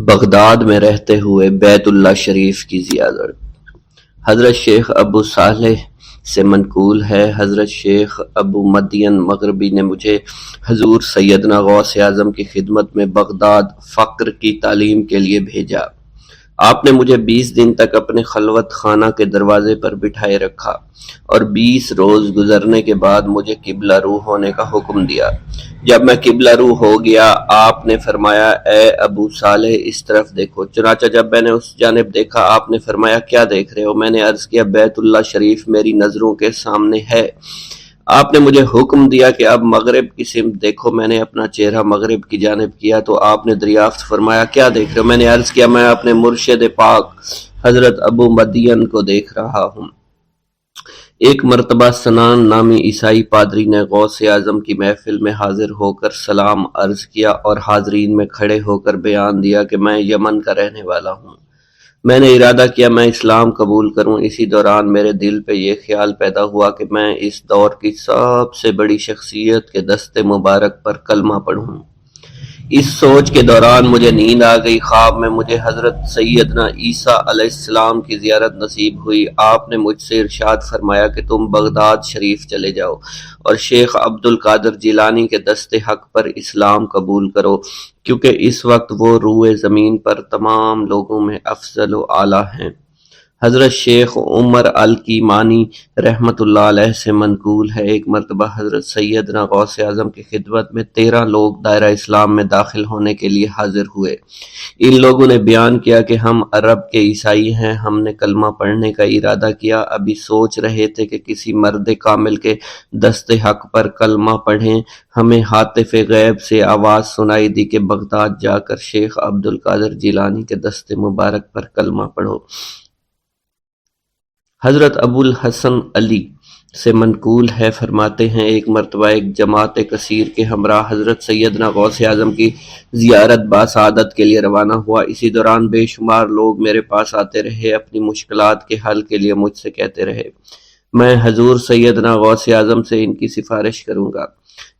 Baghdad میں رہتے ہوئے بیت اللہ شریف کی زیارت۔ حضرت شیخ ابو صالح سے منقول ہے، حضرت شیخ ابو مدین مغربی نے مجھے حضور سیدنا غوث اعظم کی خدمت میں بغداد فقر کی تعلیم کے لیے بھیجا۔ آپ نے مجھے 20 دن تک اپنے خلوت خانہ کے دروازے پر بٹھائے رکھا اور 20 روز گزرنے کے بعد مجھے قبلہ رو ہونے کا حکم دیا۔ جب میں قبلہ رو ہو گیا، آپ نے فرمایا، اے ابو صالح اس طرف دیکھو۔ چنانچہ جب میں نے اس جانب دیکھا، آپ نے فرمایا، کیا دیکھ رہے ہو؟ میں نے عرض کیا، بیت اللہ شریف میری نظروں کے سامنے ہے۔ آپ نے مجھے حکم دیا کہ اب مغرب کی سمت دیکھو۔ میں نے اپنا چہرہ مغرب کی جانب کیا تو آپ نے دریافت فرمایا، کیا دیکھ رہے ہو؟ میں نے عرض کیا، میں اپنے مرشد پاک حضرت ابو مدین کو دیکھ رہا ہوں۔ ایک مرتبہ سنان نامی عیسائی پادری نے غوث اعظم کی محفل میں حاضر ہو کر سلام عرض کیا اور حاضرین میں کھڑے ہو کر بیان دیا کہ میں یمن کا رہنے والا ہوں۔ میں نے ارادہ کیا میں اسلام قبول کروں۔ اسی دوران میرے دل پہ یہ خیال پیدا ہوا کہ میں اس دور کی سب سے بڑی شخصیت کے دست مبارک پر کلمہ پڑھوں۔ اس سوچ کے دوران مجھے نیند آ گئی۔ خواب میں مجھے حضرت سیدنا عیسیٰ علیہ السلام کی زیارت نصیب ہوئی۔ آپ نے مجھ سے ارشاد فرمایا کہ تم بغداد شریف چلے جاؤ اور شیخ عبد القادر جیلانی کے دست حق پر اسلام قبول کرو، کیونکہ اس وقت وہ روئے زمین پر تمام لوگوں میں افضل و اعلیٰ ہیں۔ حضرت شیخ عمر الکیمانی رحمۃ اللہ علیہ سے منقول ہے، ایک مرتبہ حضرت سیدنا غوث اعظم کی خدمت میں 13 لوگ دائرہ اسلام میں داخل ہونے کے لیے حاضر ہوئے۔ ان لوگوں نے بیان کیا کہ ہم عرب کے عیسائی ہیں، ہم نے کلمہ پڑھنے کا ارادہ کیا، ابھی سوچ رہے تھے کہ کسی مرد کامل کے دست حق پر کلمہ پڑھیں۔ ہمیں ہاتف غیب سے آواز سنائی دی کہ بغداد جا کر شیخ عبد القادر جیلانی کے دست مبارک پر کلمہ پڑھو۔ حضرت ابو الحسن علی سے منقول ہے، فرماتے ہیں، ایک مرتبہ ایک جماعت کثیر کے ہمراہ حضرت سیدنا غوث اعظم کی زیارت باسعادت کے لیے روانہ ہوا۔ اسی دوران بے شمار لوگ میرے پاس آتے رہے، اپنی مشکلات کے حل کے لیے مجھ سے کہتے رہے، میں حضور سیدنا غوث اعظم سے ان کی سفارش کروں گا۔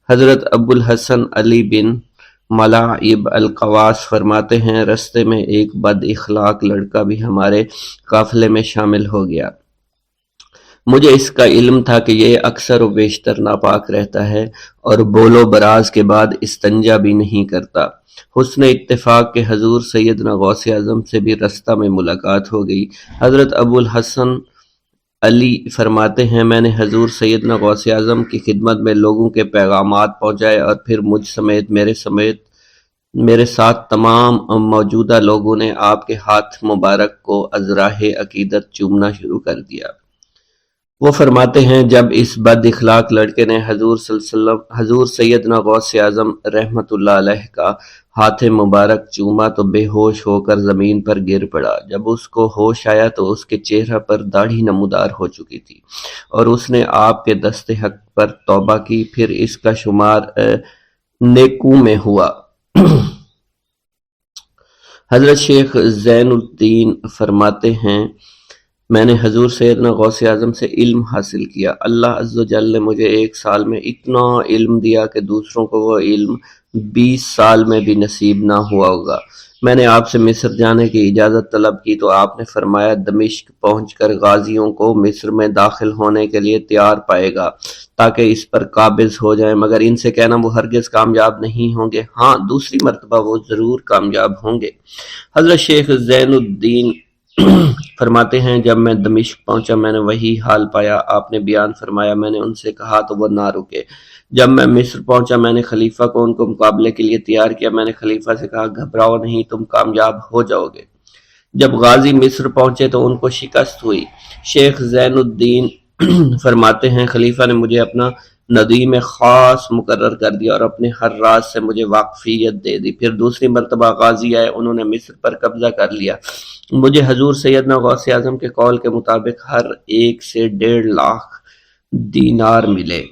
حضرت ابو الحسن علی بن ملاعب القواس فرماتے ہیں، رستے میں ایک بد اخلاق لڑکا بھی ہمارے قافلے میں شامل ہو گیا۔ مجھے اس کا علم تھا کہ یہ اکثر و بیشتر ناپاک رہتا ہے اور بول و براز کے بعد استنجا بھی نہیں کرتا۔ حسن اتفاق کے حضور سیدنا غوث اعظم سے بھی رستہ میں ملاقات ہو گئی۔ حضرت ابو الحسن علی فرماتے ہیں، میں نے حضور سیدنا غوث اعظم کی خدمت میں لوگوں کے پیغامات پہنچائے اور پھر مجھ سمیت میرے ساتھ تمام موجودہ لوگوں نے آپ کے ہاتھ مبارک کو ازراہ عقیدت چومنا شروع کر دیا۔ وہ فرماتے ہیں، جب اس بد اخلاق لڑکے نے حضور سیدنا غوث اعظم رحمۃ اللہ علیہ کا ہاتھ مبارک چوما تو بے ہوش ہو کر زمین پر گر پڑا۔ جب اس کو ہوش آیا تو اس کے چہرہ پر داڑھی نمودار ہو چکی تھی اور اس نے آپ کے دست حق پر توبہ کی، پھر اس کا شمار نیکوں میں ہوا۔ حضرت شیخ زین الدین فرماتے ہیں، میں نے حضور سیدنا غوث اعظم سے علم حاصل کیا۔ اللہ عز و جل نے مجھے 1 سال میں اتنا علم دیا کہ دوسروں کو وہ علم 20 سال میں بھی نصیب نہ ہوا ہوگا۔ میں نے آپ سے مصر جانے کی اجازت طلب کی تو آپ نے فرمایا، دمشق پہنچ کر غازیوں کو مصر میں داخل ہونے کے لیے تیار پائے گا تاکہ اس پر قابض ہو جائیں، مگر ان سے کہنا وہ ہرگز کامیاب نہیں ہوں گے، ہاں دوسری مرتبہ وہ ضرور کامیاب ہوں گے۔ حضرت شیخ زین الدین فرماتے ہیں، جب میں دمشق پہنچا میں نے وہی حال پایا۔ آپ نے بیان فرمایا، میں نے ان سے کہا تو وہ نہ رکے۔ جب میں مصر پہنچا میں نے خلیفہ کو ان کو مقابلے کے لیے تیار کیا۔ میں نے خلیفہ سے کہا، گھبراؤ نہیں، تم کامیاب ہو جاؤ گے۔ جب غازی مصر پہنچے تو ان کو شکست ہوئی۔ شیخ زین الدین فرماتے ہیں، خلیفہ نے مجھے اپنا ندیم خاص مقرر کر دیا اور اپنے ہر راز سے مجھے واقفیت دے دی۔ پھر دوسری مرتبہ غازی آئے، انہوں نے مصر پر قبضہ کر لیا۔ مجھے حضور سیدنا غوث اعظم کے قول کے مطابق ہر ایک سے 1.5 لاکھ دینار ملے۔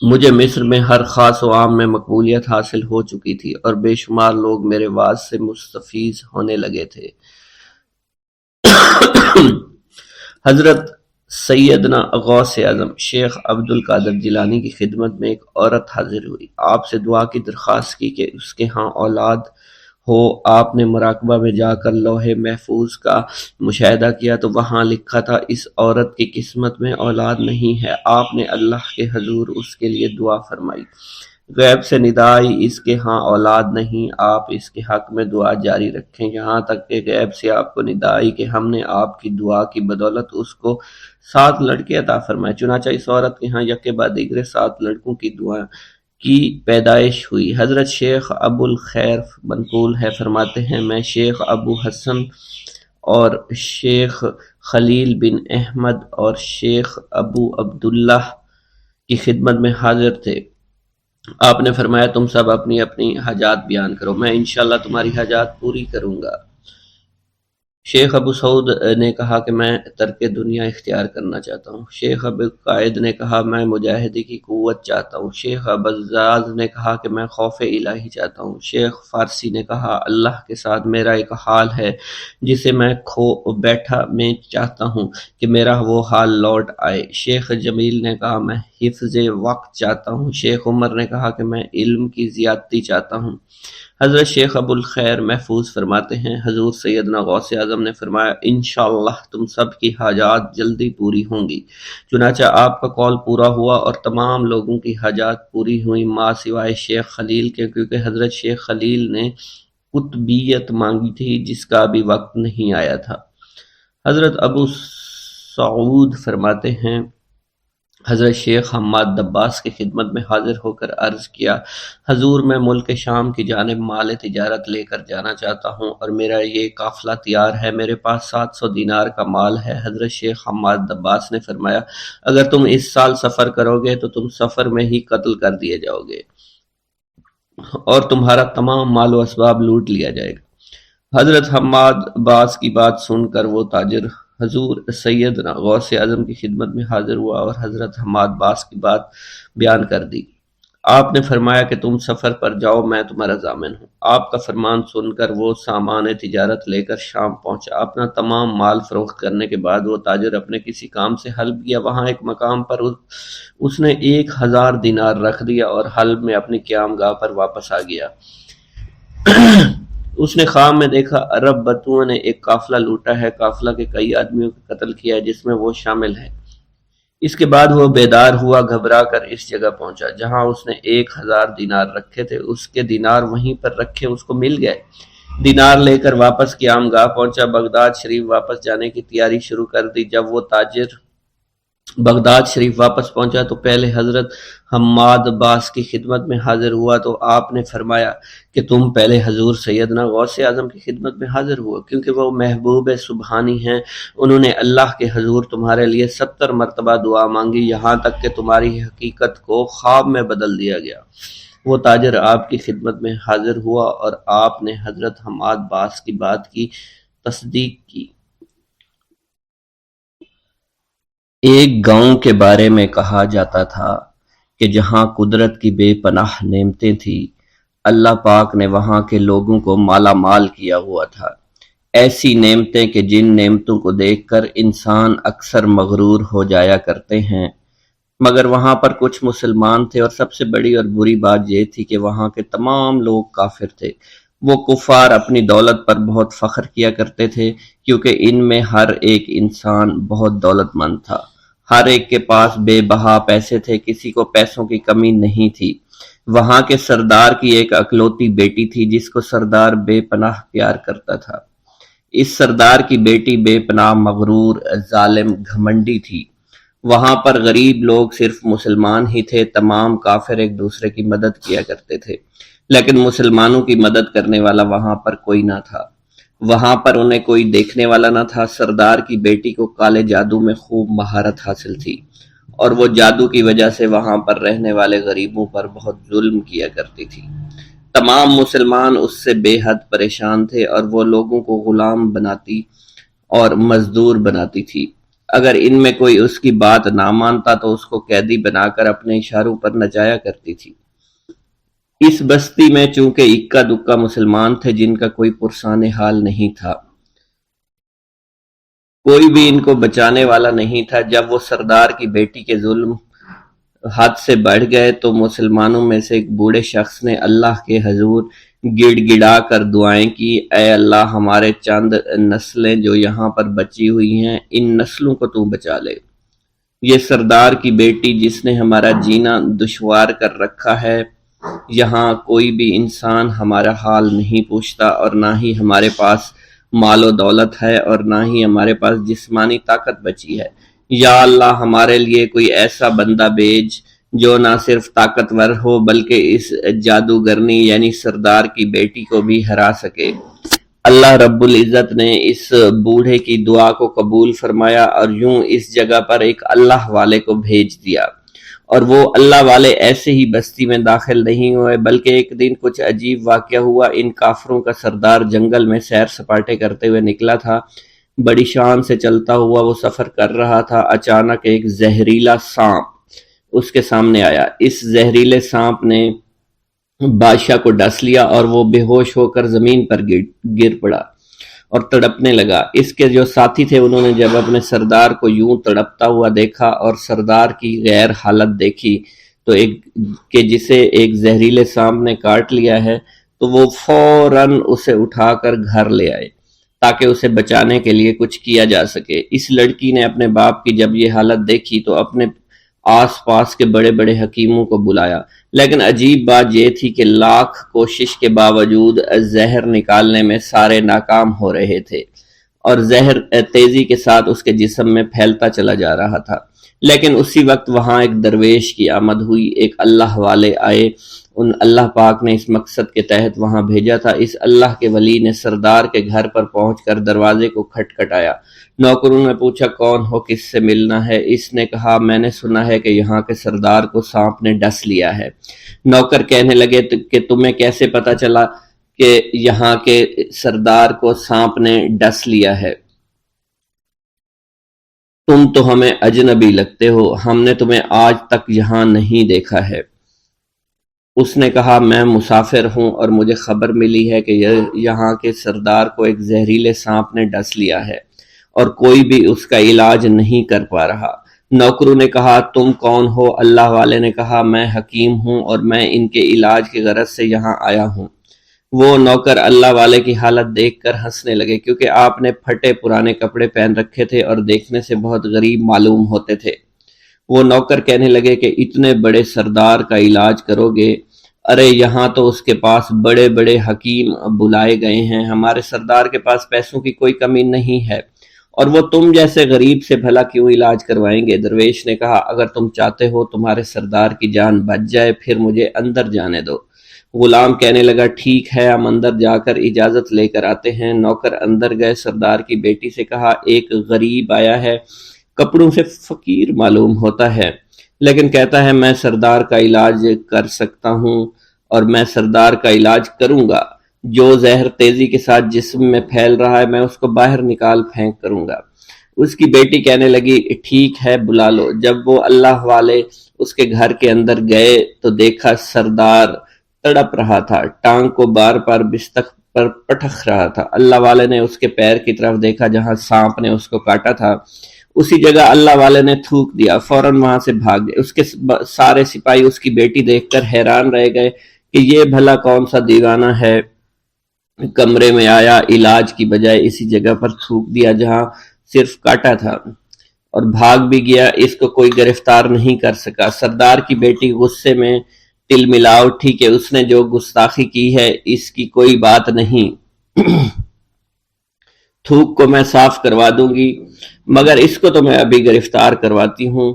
مجھے مصر میں ہر خاص و عام میں مقبولیت حاصل ہو چکی تھی اور بے شمار لوگ میرے واعظ سے مستفیض ہونے لگے تھے۔ حضرت سیدنا غوث اعظم شیخ عبد القادر جیلانی کی خدمت میں ایک عورت حاضر ہوئی۔ آپ سے دعا کی درخواست کی کہ اس کے ہاں اولاد ہو آپ نے مراقبہ میں جا کر لوح محفوظ کا مشاہدہ کیا تو وہاں لکھا تھا اس عورت کی قسمت میں اولاد نہیں ہے۔ آپ نے اللہ کے حضور اس کے لیے دعا فرمائی۔ غیب سے ندا آئی اس کے ہاں اولاد نہیں، آپ اس کے حق میں دعا جاری رکھیں یہاں تک کہ غیب سے آپ کو ندا آئی کہ ہم نے آپ کی دعا کی بدولت اس کو 7 لڑکے عطا فرمائے۔ چنانچہ اس عورت کے ہاں یکے بعد دیگرے 7 لڑکوں کی دعا کی پیدائش ہوئی۔ حضرت شیخ ابو الخیر منقول ہے، فرماتے ہیں میں شیخ ابو حسن اور شیخ خلیل بن احمد اور شیخ ابو عبداللہ کی خدمت میں حاضر تھے۔ آپ نے فرمایا تم سب اپنی اپنی حاجات بیان کرو، میں انشاءاللہ تمہاری حاجات پوری کروں گا۔ شیخ ابو سعود نے کہا کہ میں ترک دنیا اختیار کرنا چاہتا ہوں۔ شیخ ابو قائد نے کہا میں مجاہدے کی قوت چاہتا ہوں۔ شیخ ابوالزاد نے کہا کہ میں خوف الہی چاہتا ہوں۔ شیخ فارسی نے کہا اللہ کے ساتھ میرا ایک حال ہے جسے میں کھو بیٹھا میں چاہتا ہوں کہ میرا وہ حال لوٹ آئے۔ شیخ جمیل نے کہا میں حفظ وقت چاہتا ہوں۔ شیخ عمر نے کہا کہ میں علم کی زیادتی چاہتا ہوں۔ حضرت شیخ ابو الخیر محفوظ فرماتے ہیں حضور سیدنا غوث اعظم نے فرمایا انشاءاللہ تم سب کی حاجات جلدی پوری ہوں گی۔ چنانچہ آپ کا قول پورا ہوا اور تمام لوگوں کی حاجات پوری ہوئیں ماں سوائے شیخ خلیل کے، کیونکہ حضرت شیخ خلیل نے قطبیت مانگی تھی جس کا ابھی وقت نہیں آیا تھا۔ حضرت ابو سعود فرماتے ہیں حضرت شیخ حماد دباس کی خدمت میں حاضر ہو کر عرض کیا حضور میں ملک شام کی جانب مال تجارت لے کر جانا چاہتا ہوں اور میرا یہ قافلہ تیار ہے، میرے پاس 700 دینار کا مال ہے۔ حضرت شیخ حماد دباس نے فرمایا اگر تم اس سال سفر کرو گے تو تم سفر میں ہی قتل کر دیے جاؤ گے اور تمہارا تمام مال و اسباب لوٹ لیا جائے گا۔ حضرت حماد عباس کی بات سن کر وہ تاجر حضور سیدنا غوث اعظم کی خدمت میں حاضر ہوا اور حضرت حماد باس کی بات بیان کر دی۔ آپ نے فرمایا کہ تم سفر پر جاؤ میں تمہارا ضامن ہوں۔ آپ کا فرمان سن کر وہ سامان تجارت لے کر شام پہنچا۔ اپنا تمام مال فروخت کرنے کے بعد وہ تاجر اپنے کسی کام سے حلب گیا، وہاں ایک مقام پر اس نے 1000 دینار رکھ دیا اور حلب میں اپنی قیام گاہ پر واپس آ گیا۔ اس نے خواب میں دیکھا عرب بتوؤں نے ایک قافلہ لوٹا ہے، قافلہ کے کئی آدمیوں کو قتل کیا ہے جس میں وہ شامل ہے۔ اس کے بعد وہ بیدار ہوا، گھبرا کر اس جگہ پہنچا جہاں اس نے 1000 دینار رکھے تھے۔ اس کے دینار وہیں پر رکھے اس کو مل گئے۔ دینار لے کر واپس قیام گاہ پہنچا، بغداد شریف واپس جانے کی تیاری شروع کر دی۔ جب وہ تاجر بغداد شریف واپس پہنچا تو پہلے حضرت حماد باس کی خدمت میں حاضر ہوا تو آپ نے فرمایا کہ تم پہلے حضور سیدنا غوث اعظم کی خدمت میں حاضر ہوا، کیونکہ وہ محبوب سبحانی ہیں، انہوں نے اللہ کے حضور تمہارے لیے 70 مرتبہ دعا مانگی یہاں تک کہ تمہاری حقیقت کو خواب میں بدل دیا گیا۔ وہ تاجر آپ کی خدمت میں حاضر ہوا اور آپ نے حضرت حماد باس کی بات کی تصدیق کی۔ ایک گاؤں کے بارے میں کہا جاتا تھا کہ جہاں قدرت کی بے پناہ نعمتیں تھیں، اللہ پاک نے وہاں کے لوگوں کو مالا مال کیا ہوا تھا۔ ایسی نعمتیں کہ جن نعمتوں کو دیکھ کر انسان اکثر مغرور ہو جایا کرتے ہیں، مگر وہاں پر کچھ مسلمان تھے اور سب سے بڑی اور بری بات یہ تھی کہ وہاں کے تمام لوگ کافر تھے۔ وہ کفار اپنی دولت پر بہت فخر کیا کرتے تھے کیونکہ ان میں ہر ایک انسان بہت دولت مند تھا، ہر ایک کے پاس بے بہا پیسے تھے، کسی کو پیسوں کی کمی نہیں تھی۔ وہاں کے سردار کی ایک اکلوتی بیٹی تھی جس کو سردار بے پناہ پیار کرتا تھا۔ اس سردار کی بیٹی بے پناہ مغرور، ظالم، گھمنڈی تھی۔ وہاں پر غریب لوگ صرف مسلمان ہی تھے، تمام کافر ایک دوسرے کی مدد کیا کرتے تھے، لیکن مسلمانوں کی مدد کرنے والا وہاں پر کوئی نہ تھا۔ وہاں پر انہیں کوئی دیکھنے والا نہ تھا۔ سردار کی بیٹی کو کالے جادو میں خوب مہارت حاصل تھی اور وہ جادو کی وجہ سے وہاں پر رہنے والے غریبوں پر بہت ظلم کیا کرتی تھی۔ تمام مسلمان اس سے بے حد پریشان تھے اور وہ لوگوں کو غلام بناتی اور مزدور بناتی تھی۔ اگر ان میں کوئی اس کی بات نہ مانتا تو اس کو قیدی بنا کر اپنے اشاروں پر نچایا کرتی تھی۔ اس بستی میں چونکہ اکا دکا مسلمان تھے جن کا کوئی پرسان حال نہیں تھا، کوئی بھی ان کو بچانے والا نہیں تھا۔ جب وہ سردار کی بیٹی کے ظلم حد سے بڑھ گئے تو مسلمانوں میں سے ایک بوڑھے شخص نے اللہ کے حضور گڑ گڑا کر دعائیں کی، اے اللہ ہمارے چند نسلیں جو یہاں پر بچی ہوئی ہیں ان نسلوں کو تو بچا لے۔ یہ سردار کی بیٹی جس نے ہمارا جینا دشوار کر رکھا ہے، یہاں کوئی بھی انسان ہمارا حال نہیں پوچھتا، اور نہ ہی ہمارے پاس مال و دولت ہے اور نہ ہی ہمارے پاس جسمانی طاقت بچی ہے۔ یا اللہ ہمارے لیے کوئی ایسا بندہ بھیج جو نہ صرف طاقتور ہو بلکہ اس جادوگرنی یعنی سردار کی بیٹی کو بھی ہرا سکے۔ اللہ رب العزت نے اس بوڑھے کی دعا کو قبول فرمایا اور یوں اس جگہ پر ایک اللہ والے کو بھیج دیا، اور وہ اللہ والے ایسے ہی بستی میں داخل نہیں ہوئے بلکہ ایک دن کچھ عجیب واقعہ ہوا۔ ان کافروں کا سردار جنگل میں سیر سپاٹے کرتے ہوئے نکلا تھا، بڑی شان سے چلتا ہوا وہ سفر کر رہا تھا، اچانک ایک زہریلا سانپ اس کے سامنے آیا۔ اس زہریلے سانپ نے بادشاہ کو ڈس لیا اور وہ بے ہوش ہو کر زمین پر گر پڑا اور تڑپنے لگا۔ اس کے جو ساتھی تھے انہوں نے جب اپنے سردار کو یوں تڑپتا ہوا دیکھا اور سردار کی غیر حالت دیکھی تو کہ جسے ایک زہریلے سانپ نے کاٹ لیا ہے، تو وہ فوراً اسے اٹھا کر گھر لے آئے تاکہ اسے بچانے کے لیے کچھ کیا جا سکے۔ اس لڑکی نے اپنے باپ کی جب یہ حالت دیکھی تو اپنے آس پاس کے بڑے بڑے حکیموں کو بلایا، لیکن عجیب بات یہ تھی کہ لاکھ کوشش کے باوجود زہر نکالنے میں سارے ناکام ہو رہے تھے اور زہر تیزی کے ساتھ اس کے جسم میں پھیلتا چلا جا رہا تھا۔ لیکن اسی وقت وہاں ایک درویش کی آمد ہوئی، ایک اللہ والے آئے، ان اللہ پاک نے اس مقصد کے تحت وہاں بھیجا تھا۔ اس اللہ کے ولی نے سردار کے گھر پر پہنچ کر دروازے کو کھٹکھٹایا۔ نوکروں نے پوچھا کون ہو، کس سے ملنا ہے؟ اس نے کہا میں نے سنا ہے کہ یہاں کے سردار کو سانپ نے ڈس لیا ہے۔ نوکر کہنے لگے کہ تمہیں کیسے پتا چلا کہ یہاں کے سردار کو سانپ نے ڈس لیا ہے؟ تم تو ہمیں اجنبی لگتے ہو، ہم نے تمہیں آج تک یہاں نہیں دیکھا ہے۔ اس نے کہا میں مسافر ہوں اور مجھے خبر ملی ہے کہ یہاں کے سردار کو ایک زہریلے سانپ نے ڈس لیا ہے اور کوئی بھی اس کا علاج نہیں کر پا رہا۔ نوکروں نے کہا تم کون ہو؟ اللہ والے نے کہا میں حکیم ہوں اور میں ان کے علاج کی غرض سے یہاں آیا ہوں۔ وہ نوکر اللہ والے کی حالت دیکھ کر ہنسنے لگے کیونکہ آپ نے پھٹے پرانے کپڑے پہن رکھے تھے اور دیکھنے سے بہت غریب معلوم ہوتے تھے۔ وہ نوکر کہنے لگے کہ اتنے بڑے سردار کا علاج کرو گے؟ ارے یہاں تو اس کے پاس بڑے بڑے حکیم بلائے گئے ہیں، ہمارے سردار کے پاس پیسوں کی کوئی کمی نہیں ہے، اور وہ تم جیسے غریب سے بھلا کیوں علاج کروائیں گے؟ درویش نے کہا اگر تم چاہتے ہو تمہارے سردار کی جان بچ جائے پھر مجھے اندر جانے دو۔ غلام کہنے لگا ٹھیک ہے ہم اندر جا کر اجازت لے کر آتے ہیں۔ نوکر اندر گئے، سردار کی بیٹی سے کہا ایک غریب آیا ہے، کپڑوں سے فقیر معلوم ہوتا ہے لیکن کہتا ہے میں سردار کا علاج کر سکتا ہوں اور میں سردار کا علاج کروں گا۔ جو زہر تیزی کے ساتھ جسم میں پھیل رہا ہے میں اس کو باہر نکال پھینک کروں گا۔ اس کی بیٹی کہنے لگی ٹھیک ہے بلا لو۔ جب وہ اللہ والے اس کے گھر کے اندر گئے تو دیکھا سردار تڑپ رہا تھا، ٹانگ کو بار بار بستر پر پٹخ رہا تھا۔ اللہ والے نے اس کے پیر کی طرف دیکھا جہاں سانپ نے اس کو کاٹا تھا، اسی جگہ اللہ والے نے تھوک دیا، فوراً وہاں سے بھاگ گئے۔ اس کے سارے سپاہی اس کی بیٹی دیکھ کر حیران رہ گئے کہ یہ بھلا کون سا دیوانہ ہے، کمرے میں آیا علاج کی بجائے اسی جگہ پر تھوک دیا جہاں صرف کاٹا تھا اور بھاگ بھی گیا، اس کو کوئی گرفتار نہیں کر سکا۔ سردار کی بیٹی غصے میں تل ملا اٹھی کہ اس نے جو گستاخی کی ہے اس کی کوئی بات نہیں، تھوک کو میں صاف کروا دوں گی مگر اس کو تو میں ابھی گرفتار کرواتی ہوں۔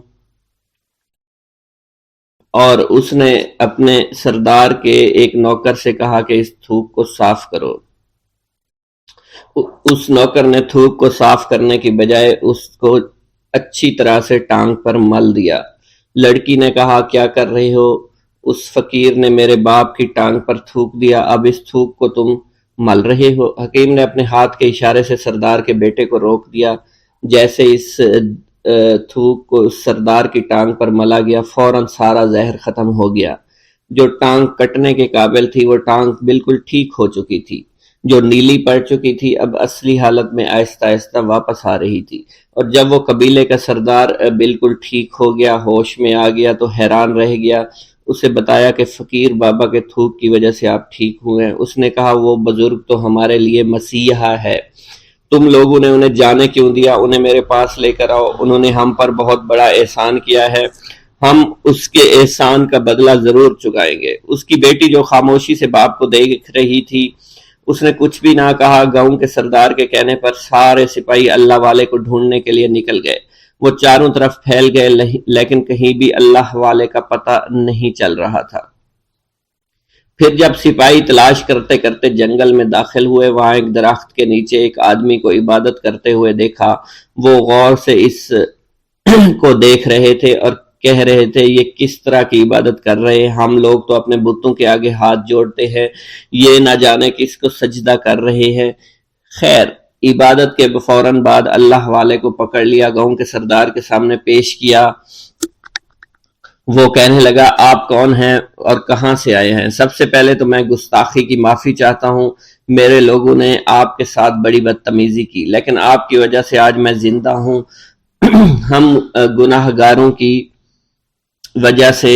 اور اس نے اپنے سردار کے ایک نوکر سے کہا کہ اس تھوک کو صاف کرو۔ اس نوکر نے تھوک کو صاف کرنے کی بجائے اس کو اچھی طرح سے ٹانگ پر مل دیا۔ لڑکی نے کہا کیا کر رہے ہو؟ اس فقیر نے میرے باپ کی ٹانگ پر تھوک دیا، اب اس تھوک کو تم مل رہے ہو؟ حکیم نے اپنے ہاتھ کے اشارے سے سردار کے بیٹے کو روک دیا۔ جیسے اس تھوک کو سردار کی ٹانگ پر ملا گیا فوراً سارا زہر ختم ہو گیا۔ جو ٹانگ کٹنے کے قابل تھی وہ ٹانگ بالکل ٹھیک ہو چکی تھی۔ جو نیلی پڑ چکی تھی اب اصلی حالت میں آہستہ آہستہ واپس آ رہی تھی، اور جب وہ قبیلے کا سردار بالکل ٹھیک ہو گیا، ہوش میں آ گیا، تو حیران رہ گیا۔ اسے بتایا کہ فقیر بابا کے تھوک کی وجہ سے آپ ٹھیک ہوئے ہیں۔ اس نے کہا وہ بزرگ تو ہمارے لیے مسیحا ہے، تم لوگوں نے انہیں جانے کیوں دیا؟ انہیں میرے پاس لے کر آؤ، انہوں نے ہم پر بہت بڑا احسان کیا ہے، ہم اس کے احسان کا بدلہ ضرور چکائیں گے۔ اس کی بیٹی جو خاموشی سے باپ کو دیکھ رہی تھی، اس نے کچھ بھی نہ کہا۔ گاؤں کے سردار کے کہنے پر سارے سپاہی اللہ والے کو ڈھونڈنے کے لیے نکل گئے۔ وہ چاروں طرف پھیل گئے، لیکن کہیں بھی اللہ والے کا پتہ نہیں چل رہا تھا۔ پھر جب سپاہی تلاش کرتے کرتے جنگل میں داخل ہوئے، وہاں ایک درخت کے نیچے ایک آدمی کو عبادت کرتے ہوئے دیکھا۔ وہ غور سے اس کو دیکھ رہے تھے اور کہہ رہے تھے، یہ کس طرح کی عبادت کر رہے ہیں؟ ہم لوگ تو اپنے بتوں کے آگے ہاتھ جوڑتے ہیں، یہ نہ جانے کس کو سجدہ کر رہے ہیں۔ خیر، عبادت کے فوراً بعد اللہ والے کو پکڑ لیا، گاؤں کے سردار کے سامنے پیش کیا۔ وہ کہنے لگا، آپ کون ہیں اور کہاں سے آئے ہیں؟ سب سے پہلے تو میں گستاخی کی معافی چاہتا ہوں، میرے لوگوں نے آپ کے ساتھ بڑی بدتمیزی کی، لیکن آپ کی وجہ سے آج میں زندہ ہوں۔ ہم گناہ گاروں کی وجہ سے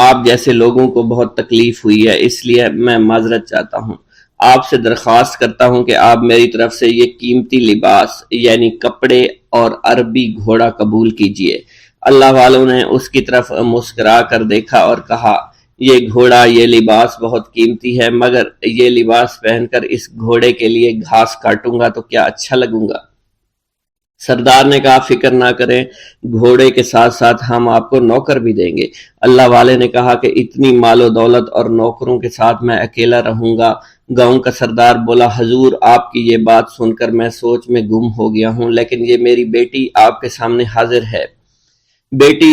آپ جیسے لوگوں کو بہت تکلیف ہوئی ہے، اس لیے میں معذرت چاہتا ہوں۔ آپ سے درخواست کرتا ہوں کہ آپ میری طرف سے یہ قیمتی لباس یعنی کپڑے اور عربی گھوڑا قبول کیجئے۔ اللہ والوں نے اس کی طرف مسکرا کر دیکھا اور کہا، یہ گھوڑا، یہ لباس بہت قیمتی ہے، مگر یہ لباس پہن کر اس گھوڑے کے لیے گھاس کاٹوں گا تو کیا اچھا لگوں گا؟ سردار نے کہا، فکر نہ کریں، گھوڑے کے ساتھ ساتھ ہم آپ کو نوکر بھی دیں گے۔ اللہ والے نے کہا کہ اتنی مال و دولت اور نوکروں کے ساتھ میں اکیلا رہوں گا؟ گاؤں کا سردار بولا، حضور آپ کی یہ بات سن کر میں سوچ میں گم ہو گیا ہوں، لیکن یہ میری بیٹی آپ کے سامنے حاضر ہے۔ بیٹی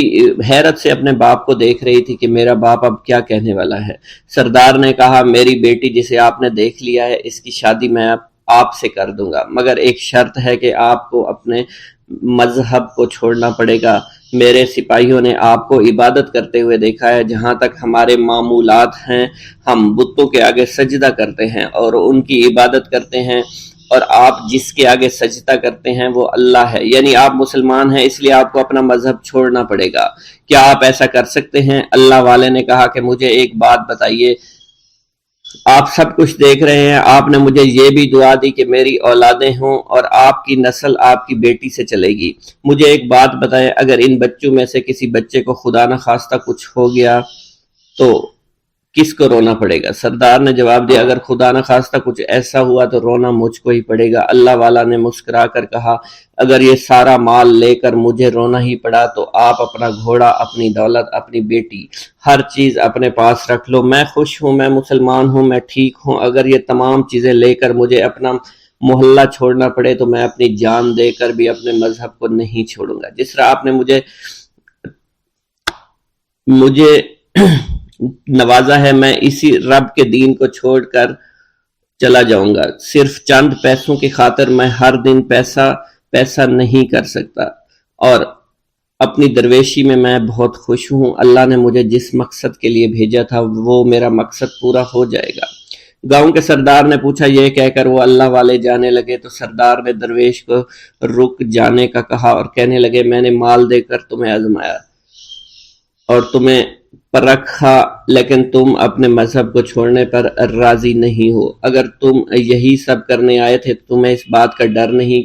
حیرت سے اپنے باپ کو دیکھ رہی تھی کہ میرا باپ اب کیا کہنے والا ہے۔ سردار نے کہا، میری بیٹی جسے آپ نے دیکھ لیا ہے، اس کی شادی میں آپ سے کر دوں گا، مگر ایک شرط ہے کہ آپ کو اپنے مذہب کو چھوڑنا پڑے گا۔ میرے سپاہیوں نے آپ کو عبادت کرتے ہوئے دیکھا ہے، جہاں تک ہمارے معمولات ہیں ہم بتوں کے آگے سجدہ کرتے ہیں اور ان کی عبادت کرتے ہیں، اور آپ جس کے آگے سجدہ کرتے ہیں وہ اللہ ہے، یعنی آپ مسلمان ہیں، اس لیے آپ کو اپنا مذہب چھوڑنا پڑے گا۔ کیا آپ ایسا کر سکتے ہیں؟ اللہ والے نے کہا کہ مجھے ایک بات بتائیے، آپ سب کچھ دیکھ رہے ہیں، آپ نے مجھے یہ بھی دعا دی کہ میری اولادیں ہوں اور آپ کی نسل آپ کی بیٹی سے چلے گی۔ مجھے ایک بات بتائیں، اگر ان بچوں میں سے کسی بچے کو خدا نہ خواستہ کچھ ہو گیا تو کس کو رونا پڑے گا؟ سردار نے جواب دیا، اگر خدا نہ خواستہ کچھ ایسا ہوا تو رونا مجھ کو ہی پڑے گا۔ اللہ والا نے مسکرا کر کہا، اگر یہ سارا مال لے کر مجھے رونا ہی پڑا تو آپ اپنا گھوڑا، اپنی دولت، اپنی بیٹی، ہر چیز اپنے پاس رکھ لو۔ میں خوش ہوں، میں مسلمان ہوں، میں ٹھیک ہوں۔ اگر یہ تمام چیزیں لے کر مجھے اپنا محلہ چھوڑنا پڑے تو میں اپنی جان دے کر بھی اپنے مذہب کو نہیں چھوڑوں گا۔ جس طرح آپ نے مجھے نوازا ہے، میں اسی رب کے دین کو چھوڑ کر چلا جاؤں گا۔ صرف چند پیسوں کی خاطر میں ہر دن پیسہ نہیں کر سکتا، اور اپنی درویشی میں میں بہت خوش ہوں۔ اللہ نے مجھے جس مقصد کے لیے بھیجا تھا وہ میرا مقصد پورا ہو جائے گا۔ گاؤں کے سردار نے پوچھا، یہ کہہ کر وہ اللہ والے جانے لگے تو سردار نے درویش کو رک جانے کا کہا اور کہنے لگے، میں نے مال دے کر تمہیں آزمایا اور تمہیں پرکھا، لیکن تم اپنے مذہب کو چھوڑنے پر راضی نہیں ہو۔ اگر تم یہی سب کرنے آئے تھے تو تمہیں اس بات کا ڈر نہیں؟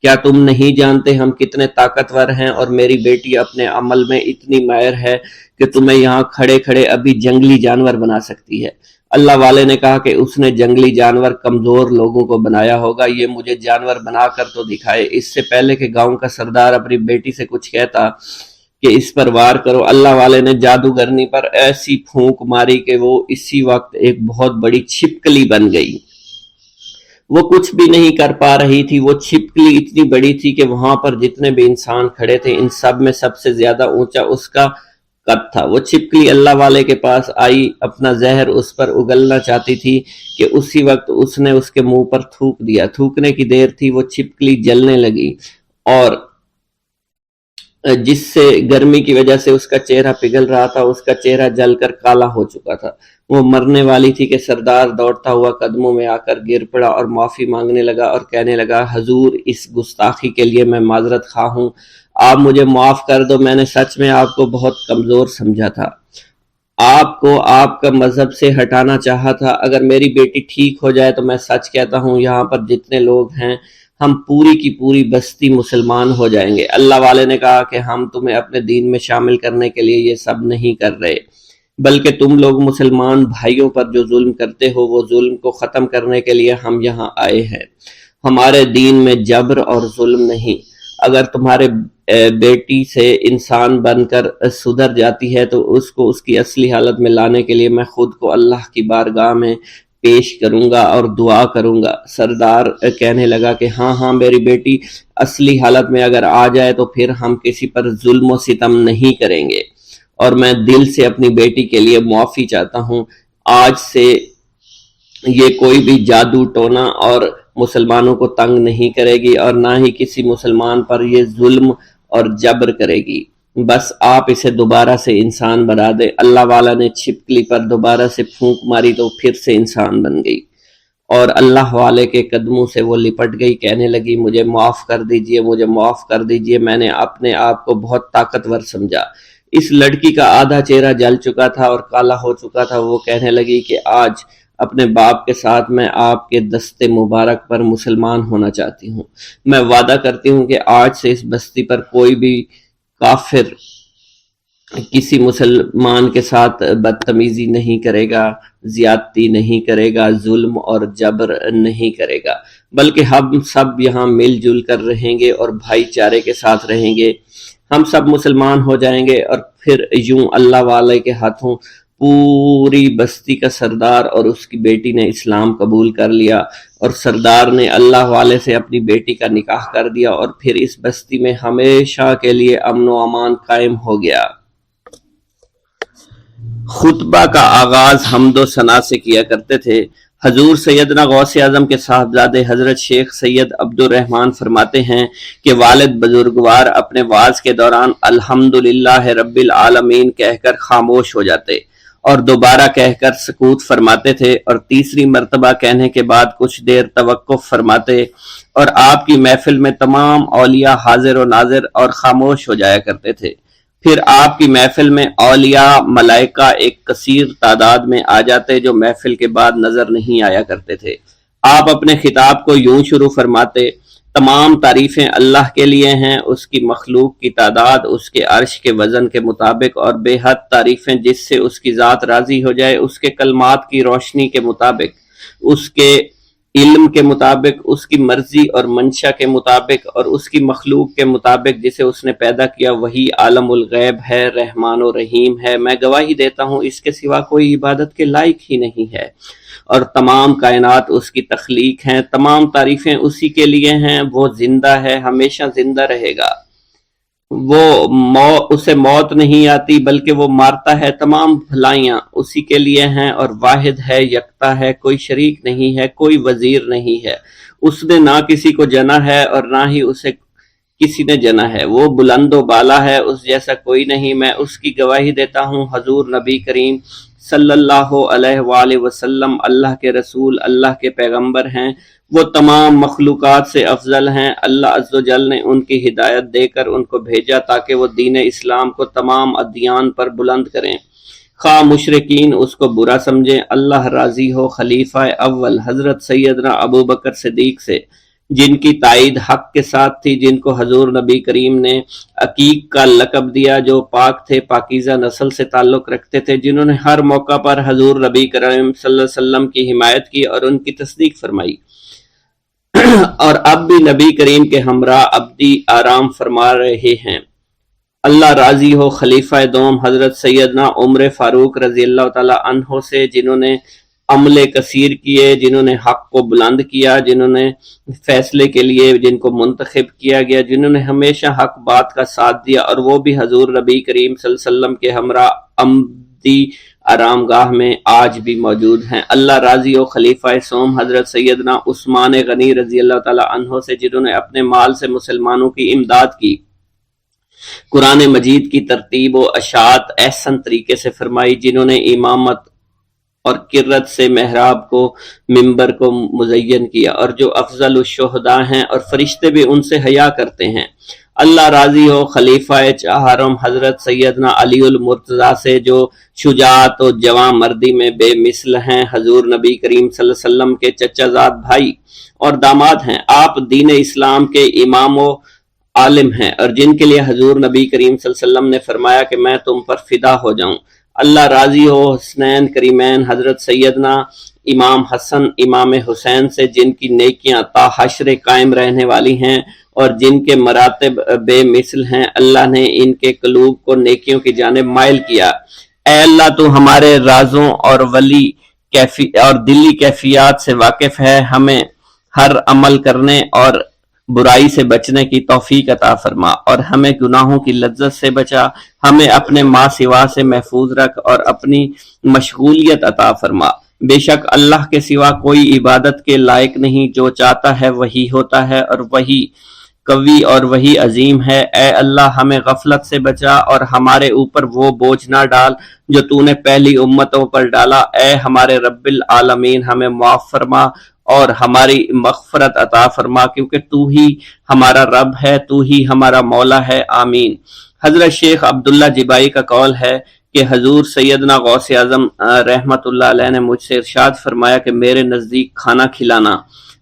کیا تم نہیں جانتے ہم کتنے طاقتور ہیں، اور میری بیٹی اپنے عمل میں اتنی ماہر ہے کہ تمہیں یہاں کھڑے کھڑے ابھی جنگلی جانور بنا سکتی ہے۔ اللہ والے نے کہا کہ اس نے جنگلی جانور کمزور لوگوں کو بنایا ہوگا، یہ مجھے جانور بنا کر تو دکھائے۔ اس سے پہلے کہ گاؤں کا سردار اپنی بیٹی سے کچھ کہتا کہ اس پر وار کرو، اللہ والے نے جادوگرنی پر ایسی پھونک ماری کہ وہ اسی وقت ایک بہت بڑی چھپکلی بن گئی۔ وہ کچھ بھی نہیں کر پا رہی تھی، وہ چھپکلی اتنی بڑی تھی کہ وہاں پر جتنے بھی انسان کھڑے تھے ان سب میں سب سے زیادہ اونچا اس کا قد تھا۔ وہ چھپکلی اللہ والے کے پاس آئی، اپنا زہر اس پر اگلنا چاہتی تھی کہ اسی وقت اس نے اس کے منہ پر تھوک دیا۔ تھوکنے کی دیر تھی، وہ چھپکلی جلنے لگی اور جس سے گرمی کی وجہ سے اس کا چہرہ پگھل رہا تھا، اس کا چہرہ جل کر کالا ہو چکا تھا، وہ مرنے والی تھی کہ سردار دوڑتا ہوا قدموں میں آ کر گر پڑا اور معافی مانگنے لگا اور کہنے لگا، حضور اس گستاخی کے لیے میں معذرت خواہ ہوں، آپ مجھے معاف کر دو، میں نے سچ میں آپ کو بہت کمزور سمجھا تھا، آپ کو آپ کا مذہب سے ہٹانا چاہا تھا، اگر میری بیٹی ٹھیک ہو جائے تو میں سچ کہتا ہوں یہاں پر جتنے لوگ ہیں ہم پوری کی پوری بستی مسلمان ہو جائیں گے۔ اللہ والے نے کہا کہ ہم تمہیں اپنے دین میں شامل کرنے کے لیے یہ سب نہیں کر رہے، بلکہ تم لوگ مسلمان بھائیوں پر جو ظلم کرتے ہو وہ ظلم کو ختم کرنے کے لیے ہم یہاں آئے ہیں، ہمارے دین میں جبر اور ظلم نہیں۔ اگر تمہارے بیٹی سے انسان بن کر سدھر جاتی ہے تو اس کو اس کی اصلی حالت میں لانے کے لیے میں خود کو اللہ کی بارگاہ میں پیش کروں گا اور دعا کروں گا۔ سردار کہنے لگا کہ ہاں میری بیٹی اصلی حالت میں اگر آ جائے تو پھر ہم کسی پر ظلم و ستم نہیں کریں گے، اور میں دل سے اپنی بیٹی کے لیے معافی چاہتا ہوں، آج سے یہ کوئی بھی جادو ٹونا اور مسلمانوں کو تنگ نہیں کرے گی اور نہ ہی کسی مسلمان پر یہ ظلم اور جبر کرے گی، بس آپ اسے دوبارہ سے انسان بنا دے۔ اللہ والا نے چھپکلی پر دوبارہ سے پھونک ماری تو پھر سے انسان بن گئی اور اللہ والے کے قدموں سے وہ لپٹ گئی، کہنے لگی مجھے معاف کر دیجئے، مجھے معاف کر دیجئے، میں نے اپنے آپ کو بہت طاقتور سمجھا۔ اس لڑکی کا آدھا چہرہ جل چکا تھا اور کالا ہو چکا تھا، وہ کہنے لگی کہ آج اپنے باپ کے ساتھ میں آپ کے دست مبارک پر مسلمان ہونا چاہتی ہوں، میں وعدہ کرتی ہوں کہ آج سے اس بستی پر کوئی بھی کافر کسی مسلمان کے ساتھ بدتمیزی نہیں کرے گا، زیادتی نہیں کرے گا، ظلم اور جبر نہیں کرے گا، بلکہ ہم سب یہاں مل جل کر رہیں گے اور بھائی چارے کے ساتھ رہیں گے، ہم سب مسلمان ہو جائیں گے اور پھر یوں اللہ والے کے ہاتھوں پوری بستی کا سردار اور اس کی بیٹی نے اسلام قبول کر لیا اور سردار نے اللہ والے سے اپنی بیٹی کا نکاح کر دیا اور پھر اس بستی میں ہمیشہ کے لیے امن و امان قائم ہو گیا۔ خطبہ کا آغاز حمد و ثنا سے کیا کرتے تھے۔ حضور سیدنا غوث اعظم کے صاحبزادے حضرت شیخ سید عبد الرحمن فرماتے ہیں کہ والد بزرگوار اپنے وعظ کے دوران الحمدللہ رب العالمین کہہ کر خاموش ہو جاتے اور دوبارہ کہہ کر سکوت فرماتے تھے اور تیسری مرتبہ کہنے کے بعد کچھ دیر توقف فرماتے، اور آپ کی محفل میں تمام اولیاء حاضر و ناظر اور خاموش ہو جایا کرتے تھے۔ پھر آپ کی محفل میں اولیاء ملائکہ ایک کثیر تعداد میں آ جاتے جو محفل کے بعد نظر نہیں آیا کرتے تھے۔ آپ اپنے خطاب کو یوں شروع فرماتے، تمام تعریفیں اللہ کے لیے ہیں، اس کی مخلوق کی تعداد اس کے عرش کے وزن کے مطابق اور بے حد تعریفیں جس سے اس کی ذات راضی ہو جائے، اس کے کلمات کی روشنی کے مطابق، اس کے علم کے مطابق، اس کی مرضی اور منشا کے مطابق اور اس کی مخلوق کے مطابق جسے اس نے پیدا کیا، وہی عالم الغیب ہے، رحمان و رحیم ہے، میں گواہی دیتا ہوں اس کے سوا کوئی عبادت کے لائق ہی نہیں ہے، اور تمام کائنات اس کی تخلیق ہیں، تمام تعریفیں اسی کے لیے ہیں، وہ زندہ ہے، ہمیشہ زندہ رہے گا، اسے موت نہیں آتی بلکہ وہ مارتا ہے، تمام بھلائیاں اسی کے لیے ہیں اور واحد ہے، یکتا ہے، کوئی شریک نہیں ہے، کوئی وزیر نہیں ہے، اس نے نہ کسی کو جنا ہے اور نہ ہی اسے کسی نے جنا ہے، وہ بلند و بالا ہے، اس جیسا کوئی نہیں، میں اس کی گواہی دیتا ہوں حضور نبی کریم صلی اللہ علیہ وآلہ وسلم اللہ کے رسول، اللہ کے پیغمبر ہیں، وہ تمام مخلوقات سے افضل ہیں، اللہ عز و جل نے ان کی ہدایت دے کر ان کو بھیجا تاکہ وہ دین اسلام کو تمام ادیان پر بلند کریں، خواہ مشرکین اس کو برا سمجھیں۔ اللہ راضی ہو خلیفہ اول حضرت سیدنا ابو بکر صدیق سے، جن کی تائید حق کے ساتھ تھی، جن کو حضور نبی کریم نے عقیق کا لقب دیا، جو پاک تھے، پاکیزہ نسل سے تعلق رکھتے تھے، جنہوں نے ہر موقع پر حضور نبی کریم صلی اللہ علیہ وسلم کی حمایت کی اور ان کی تصدیق فرمائی، اور اب بھی نبی کریم کے ہمراہ ابدی آرام فرما رہے ہیں۔ اللہ راضی ہو خلیفہ دوم حضرت سیدنا عمر فاروق رضی اللہ تعالی عنہ سے، جنہوں نے عمل کثیر کیے، جنہوں نے حق کو بلند کیا، جنہوں نے فیصلے کے لیے جن کو منتخب کیا گیا، جنہوں نے ہمیشہ حق بات کا ساتھ دیا، اور وہ بھی حضور نبی کریم صلی اللہ علیہ وسلم کے ہمراہ ابدی آرام گاہ میں آج بھی موجود ہیں۔ اللہ راضی و خلیفہ سوم حضرت سیدنا عثمان غنی رضی اللہ تعالی عنہ سے، جنہوں نے اپنے مال سے مسلمانوں کی امداد کی، قرآن مجید کی ترتیب و اشاعت احسن طریقے سے فرمائی، جنہوں نے امامت اور قرت سے محراب کو ممبر کو مزین کیا، اور جو افضل الشہداء ہیں اور فرشتے بھی ان سے حیا کرتے ہیں۔ اللہ راضی ہو خلیفہ چہارم حضرت سیدنا علی المرتضیٰ سے، جو شجاعت و جواں مردی میں بے مثل ہیں، حضور نبی کریم صلی اللہ علیہ وسلم کے چچا زاد بھائی اور داماد ہیں۔ آپ دین اسلام کے امام و عالم ہیں، اور جن کے لیے حضور نبی کریم صلی اللہ علیہ وسلم نے فرمایا کہ میں تم پر فدا ہو جاؤں۔ اللہ راضی ہو حسنین کریمین حضرت سیدنا امام حسن امام حسین سے، جن کی نیکیاں تا حشر قائم رہنے والی ہیں اور جن کے مراتب بے مثل ہیں۔ اللہ نے ان کے قلوب کو نیکیوں کی جانب مائل کیا۔ اے اللہ تو ہمارے رازوں اور دلی کیفیات سے واقف ہے، ہمیں ہر عمل کرنے اور برائی سے بچنے کی توفیق عطا فرما، اور ہمیں گناہوں کی لذت سے بچا، ہمیں اپنے ما سوا سے محفوظ رکھ اور اپنی مشغولیت عطا فرما۔ بے شک اللہ کے سوا کوئی عبادت کے لائق نہیں، جو چاہتا ہے وہی ہوتا ہے، اور وہی قوی اور وہی عظیم ہے۔ اے اللہ ہمیں غفلت سے بچا اور ہمارے اوپر وہ بوجھ نہ ڈال جو تو نے پہلی امتوں پر ڈالا۔ اے ہمارے رب العالمین ہمیں معاف فرما اور ہماری مغفرت عطا فرما، کیونکہ تو ہی ہمارا رب ہے، تو ہی ہمارا مولا ہے، آمین۔ حضرت شیخ عبداللہ جبائی کا قول ہے کہ حضور سیدنا غوث اعظم رحمت اللہ علیہ نے مجھ سے ارشاد فرمایا کہ میرے نزدیک کھانا کھلانا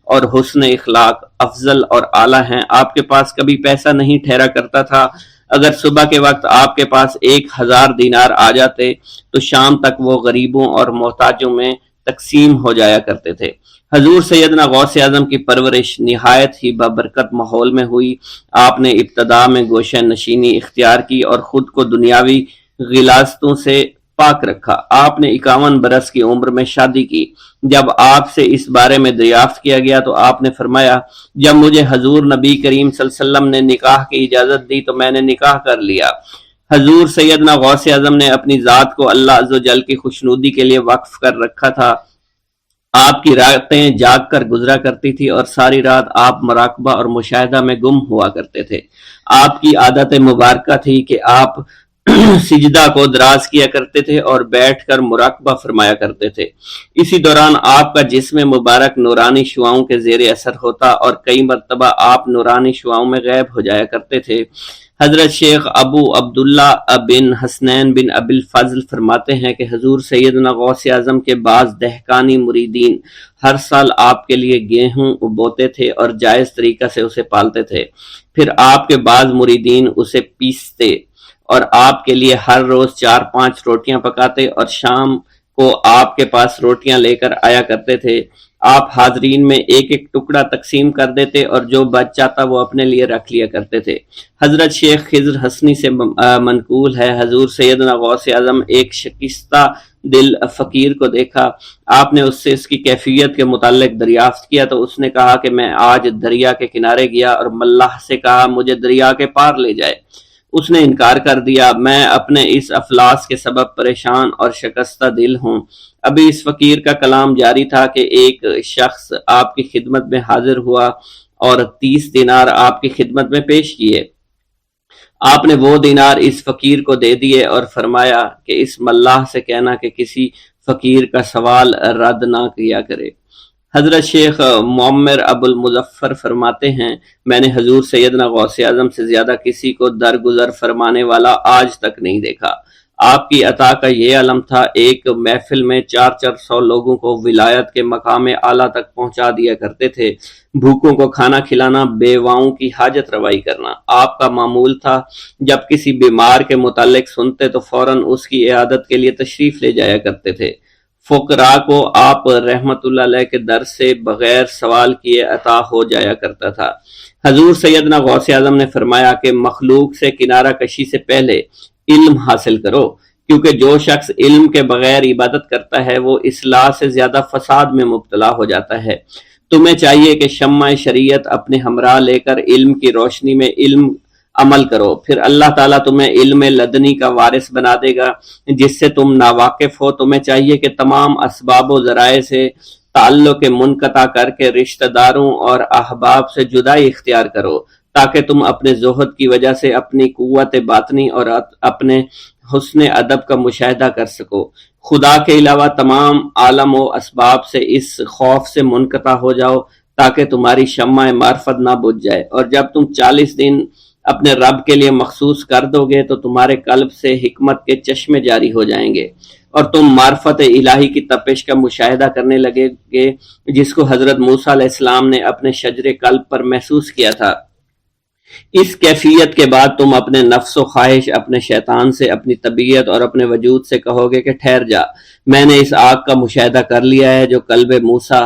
اور حسن اخلاق افضل اور اعلیٰ ہیں۔ آپ کے پاس کبھی پیسہ نہیں ٹھہرا کرتا تھا، اگر صبح کے وقت آپ کے پاس 1000 دینار آ جاتے تو شام تک وہ غریبوں اور محتاجوں میں تقسیم ہو جایا کرتے تھے۔ حضور سیدنا غوث اعظم کی پرورش نہایت ہی بابرکت ماحول میں ہوئی۔ آپ نے ابتدا میں گوشہ نشینی اختیار کی اور خود کو دنیاوی غلاظتوں سے پاک رکھا۔ آپ نے 51 برس کی عمر میں شادی کی۔ جب آپ سے اس بارے میں دریافت کیا گیا تو آپ نے فرمایا، جب مجھے حضور نبی کریم صلی اللہ علیہ وسلم نے نکاح کی اجازت دی تو میں نے نکاح کر لیا۔ حضور سیدنا غوث اعظم نے اپنی ذات کو اللہ عز و جل کی خوشنودی کے لیے وقف کر رکھا تھا۔ آپ کی راتیں جاگ کر گزرا کرتی تھی اور ساری رات آپ مراقبہ اور مشاہدہ میں گم ہوا کرتے تھے۔ آپ کی عادت مبارکہ تھی کہ آپ سجدہ کو دراز کیا کرتے تھے اور بیٹھ کر مراقبہ فرمایا کرتے تھے۔ اسی دوران آپ کا جسم مبارک نورانی شعاؤں کے زیر اثر ہوتا اور کئی مرتبہ آپ نورانی شعاؤں میں غائب ہو جایا کرتے تھے۔ حضرت شیخ ابو عبداللہ بن حسنین بن ابی الفضل فرماتے ہیں کہ حضور سیدنا غوث اعظم کے بعض دہقانی مریدین ہر سال آپ کے لیے گیہوں بوتے تھے اور جائز طریقہ سے اسے پالتے تھے۔ پھر آپ کے بعض مریدین اسے پیستے اور آپ کے لیے ہر روز 4-5 روٹیاں پکاتے اور شام کو آپ کے پاس روٹیاں لے کر آیا کرتے تھے۔ آپ حاضرین میں ایک ایک ٹکڑا تقسیم کر دیتے اور جو بچ جاتا وہ اپنے لیے رکھ لیا کرتے تھے۔ حضرت شیخ خضر حسنی سے منقول ہے، حضور سیدنا غوث اعظم ایک شکستہ دل فقیر کو دیکھا۔ آپ نے اس سے اس کی کیفیت کے متعلق دریافت کیا تو اس نے کہا کہ میں آج دریا کے کنارے گیا اور ملاح سے کہا مجھے دریا کے پار لے جائے۔ اس نے انکار کر دیا۔ میں اپنے اس افلاس کے سبب پریشان اور شکستہ دل ہوں۔ ابھی اس فقیر کا کلام جاری تھا کہ ایک شخص آپ کی خدمت میں حاضر ہوا اور 30 دینار آپ کی خدمت میں پیش کیے۔ آپ نے وہ دینار اس فقیر کو دے دیے اور فرمایا کہ اس ملاح سے کہنا کہ کسی فقیر کا سوال رد نہ کیا کرے۔ حضرت شیخ معمر ابو المظفر فرماتے ہیں، میں نے حضور سیدنا غوث اعظم سے زیادہ کسی کو درگزر فرمانے والا آج تک نہیں دیکھا۔ آپ کی عطا کا یہ علم تھا، ایک محفل میں 400 لوگوں کو ولایت کے مقام اعلیٰ تک پہنچا دیا کرتے تھے۔ بھوکوں کو کھانا کھلانا، بیواؤں کی حاجت روائی کرنا آپ کا معمول تھا۔ جب کسی بیمار کے متعلق سنتے تو فوراً اس کی عیادت کے لیے تشریف لے جایا کرتے تھے۔ فقراء کو آپ رحمت اللہ علیہ کے در سے بغیر سوال کیے عطا ہو جایا کرتا تھا۔ حضور سیدنا غوث اعظم نے فرمایا کہ مخلوق سے کنارہ کشی سے پہلے علم حاصل کرو، کیونکہ جو شخص علم کے بغیر عبادت کرتا ہے وہ اصلاح سے زیادہ فساد میں مبتلا ہو جاتا ہے۔ تمہیں چاہیے کہ شمع شریعت اپنے ہمراہ لے کر علم کی روشنی میں علم عمل کرو، پھر اللہ تعالیٰ تمہیں علم لدنی کا وارث بنا دے گا جس سے تم ناواقف ہو۔ تمہیں چاہیے کہ تمام اسباب و ذرائع سے تعلق منقطع کر کے رشتہ داروں اور احباب سے جدائی اختیار کرو تاکہ تم اپنے زہد کی وجہ سے اپنی قوت باطنی اور اپنے حسن ادب کا مشاہدہ کر سکو۔ خدا کے علاوہ تمام عالم و اسباب سے اس خوف سے منقطع ہو جاؤ تاکہ تمہاری شمع معرفت نہ بجھ جائے، اور جب تم 40 دن اپنے رب کے لیے مخصوص کر دو گے تو تمہارے قلب سے حکمت کے چشمے جاری ہو جائیں گے اور تم معرفت الہی کی تپش کا مشاہدہ کرنے لگے گے، جس کو حضرت موسیٰ علیہ السلام نے اپنے شجر قلب پر محسوس کیا تھا۔ اس کیفیت کے بعد تم اپنے نفس و خواہش، اپنے شیطان سے، اپنی طبیعت اور اپنے وجود سے کہو گے کہ ٹھہر جا، میں نے اس آگ کا مشاہدہ کر لیا ہے جو قلب موسیٰ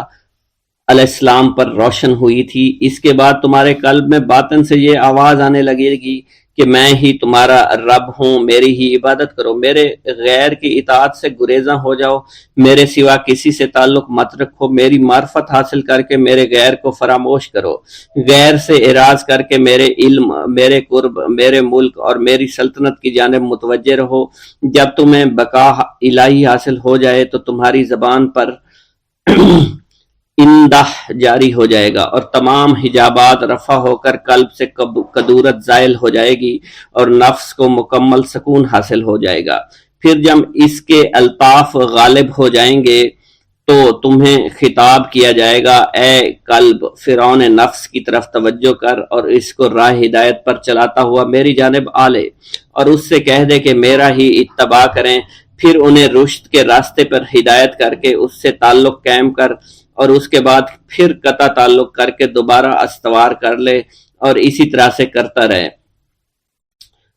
علیہ السلام پر روشن ہوئی تھی۔ اس کے بعد تمہارے قلب میں باطن سے یہ آواز آنے لگے گی کہ میں ہی تمہارا رب ہوں، میری ہی عبادت کرو، میرے غیر کی اطاعت سے گریزاں ہو جاؤ، میرے سوا کسی سے تعلق مت رکھو، میری معرفت حاصل کر کے میرے غیر کو فراموش کرو، غیر سے اعراض کر کے میرے علم، میرے قرب، میرے ملک اور میری سلطنت کی جانب متوجہ رہو۔ جب تمہیں بقا الہی حاصل ہو جائے تو تمہاری زبان پر اندہ جاری ہو جائے گا اور تمام حجابات رفع ہو کر قلب سے کدورت زائل ہو جائے گی اور نفس کو مکمل سکون حاصل ہو جائے گا۔ پھر جب اس کے الطاف غالب ہو جائیں گے تو تمہیں خطاب کیا جائے گا، اے قلب، فرعون نفس کی طرف توجہ کر اور اس کو راہ ہدایت پر چلاتا ہوا میری جانب آ لے اور اس سے کہہ دے کہ میرا ہی اتباع کریں، پھر انہیں رشد کے راستے پر ہدایت کر کے اس سے تعلق قائم کر اور اس کے بعد پھر قطع تعلق کر کے دوبارہ استوار کر لے اور اسی طرح سے کرتا رہے۔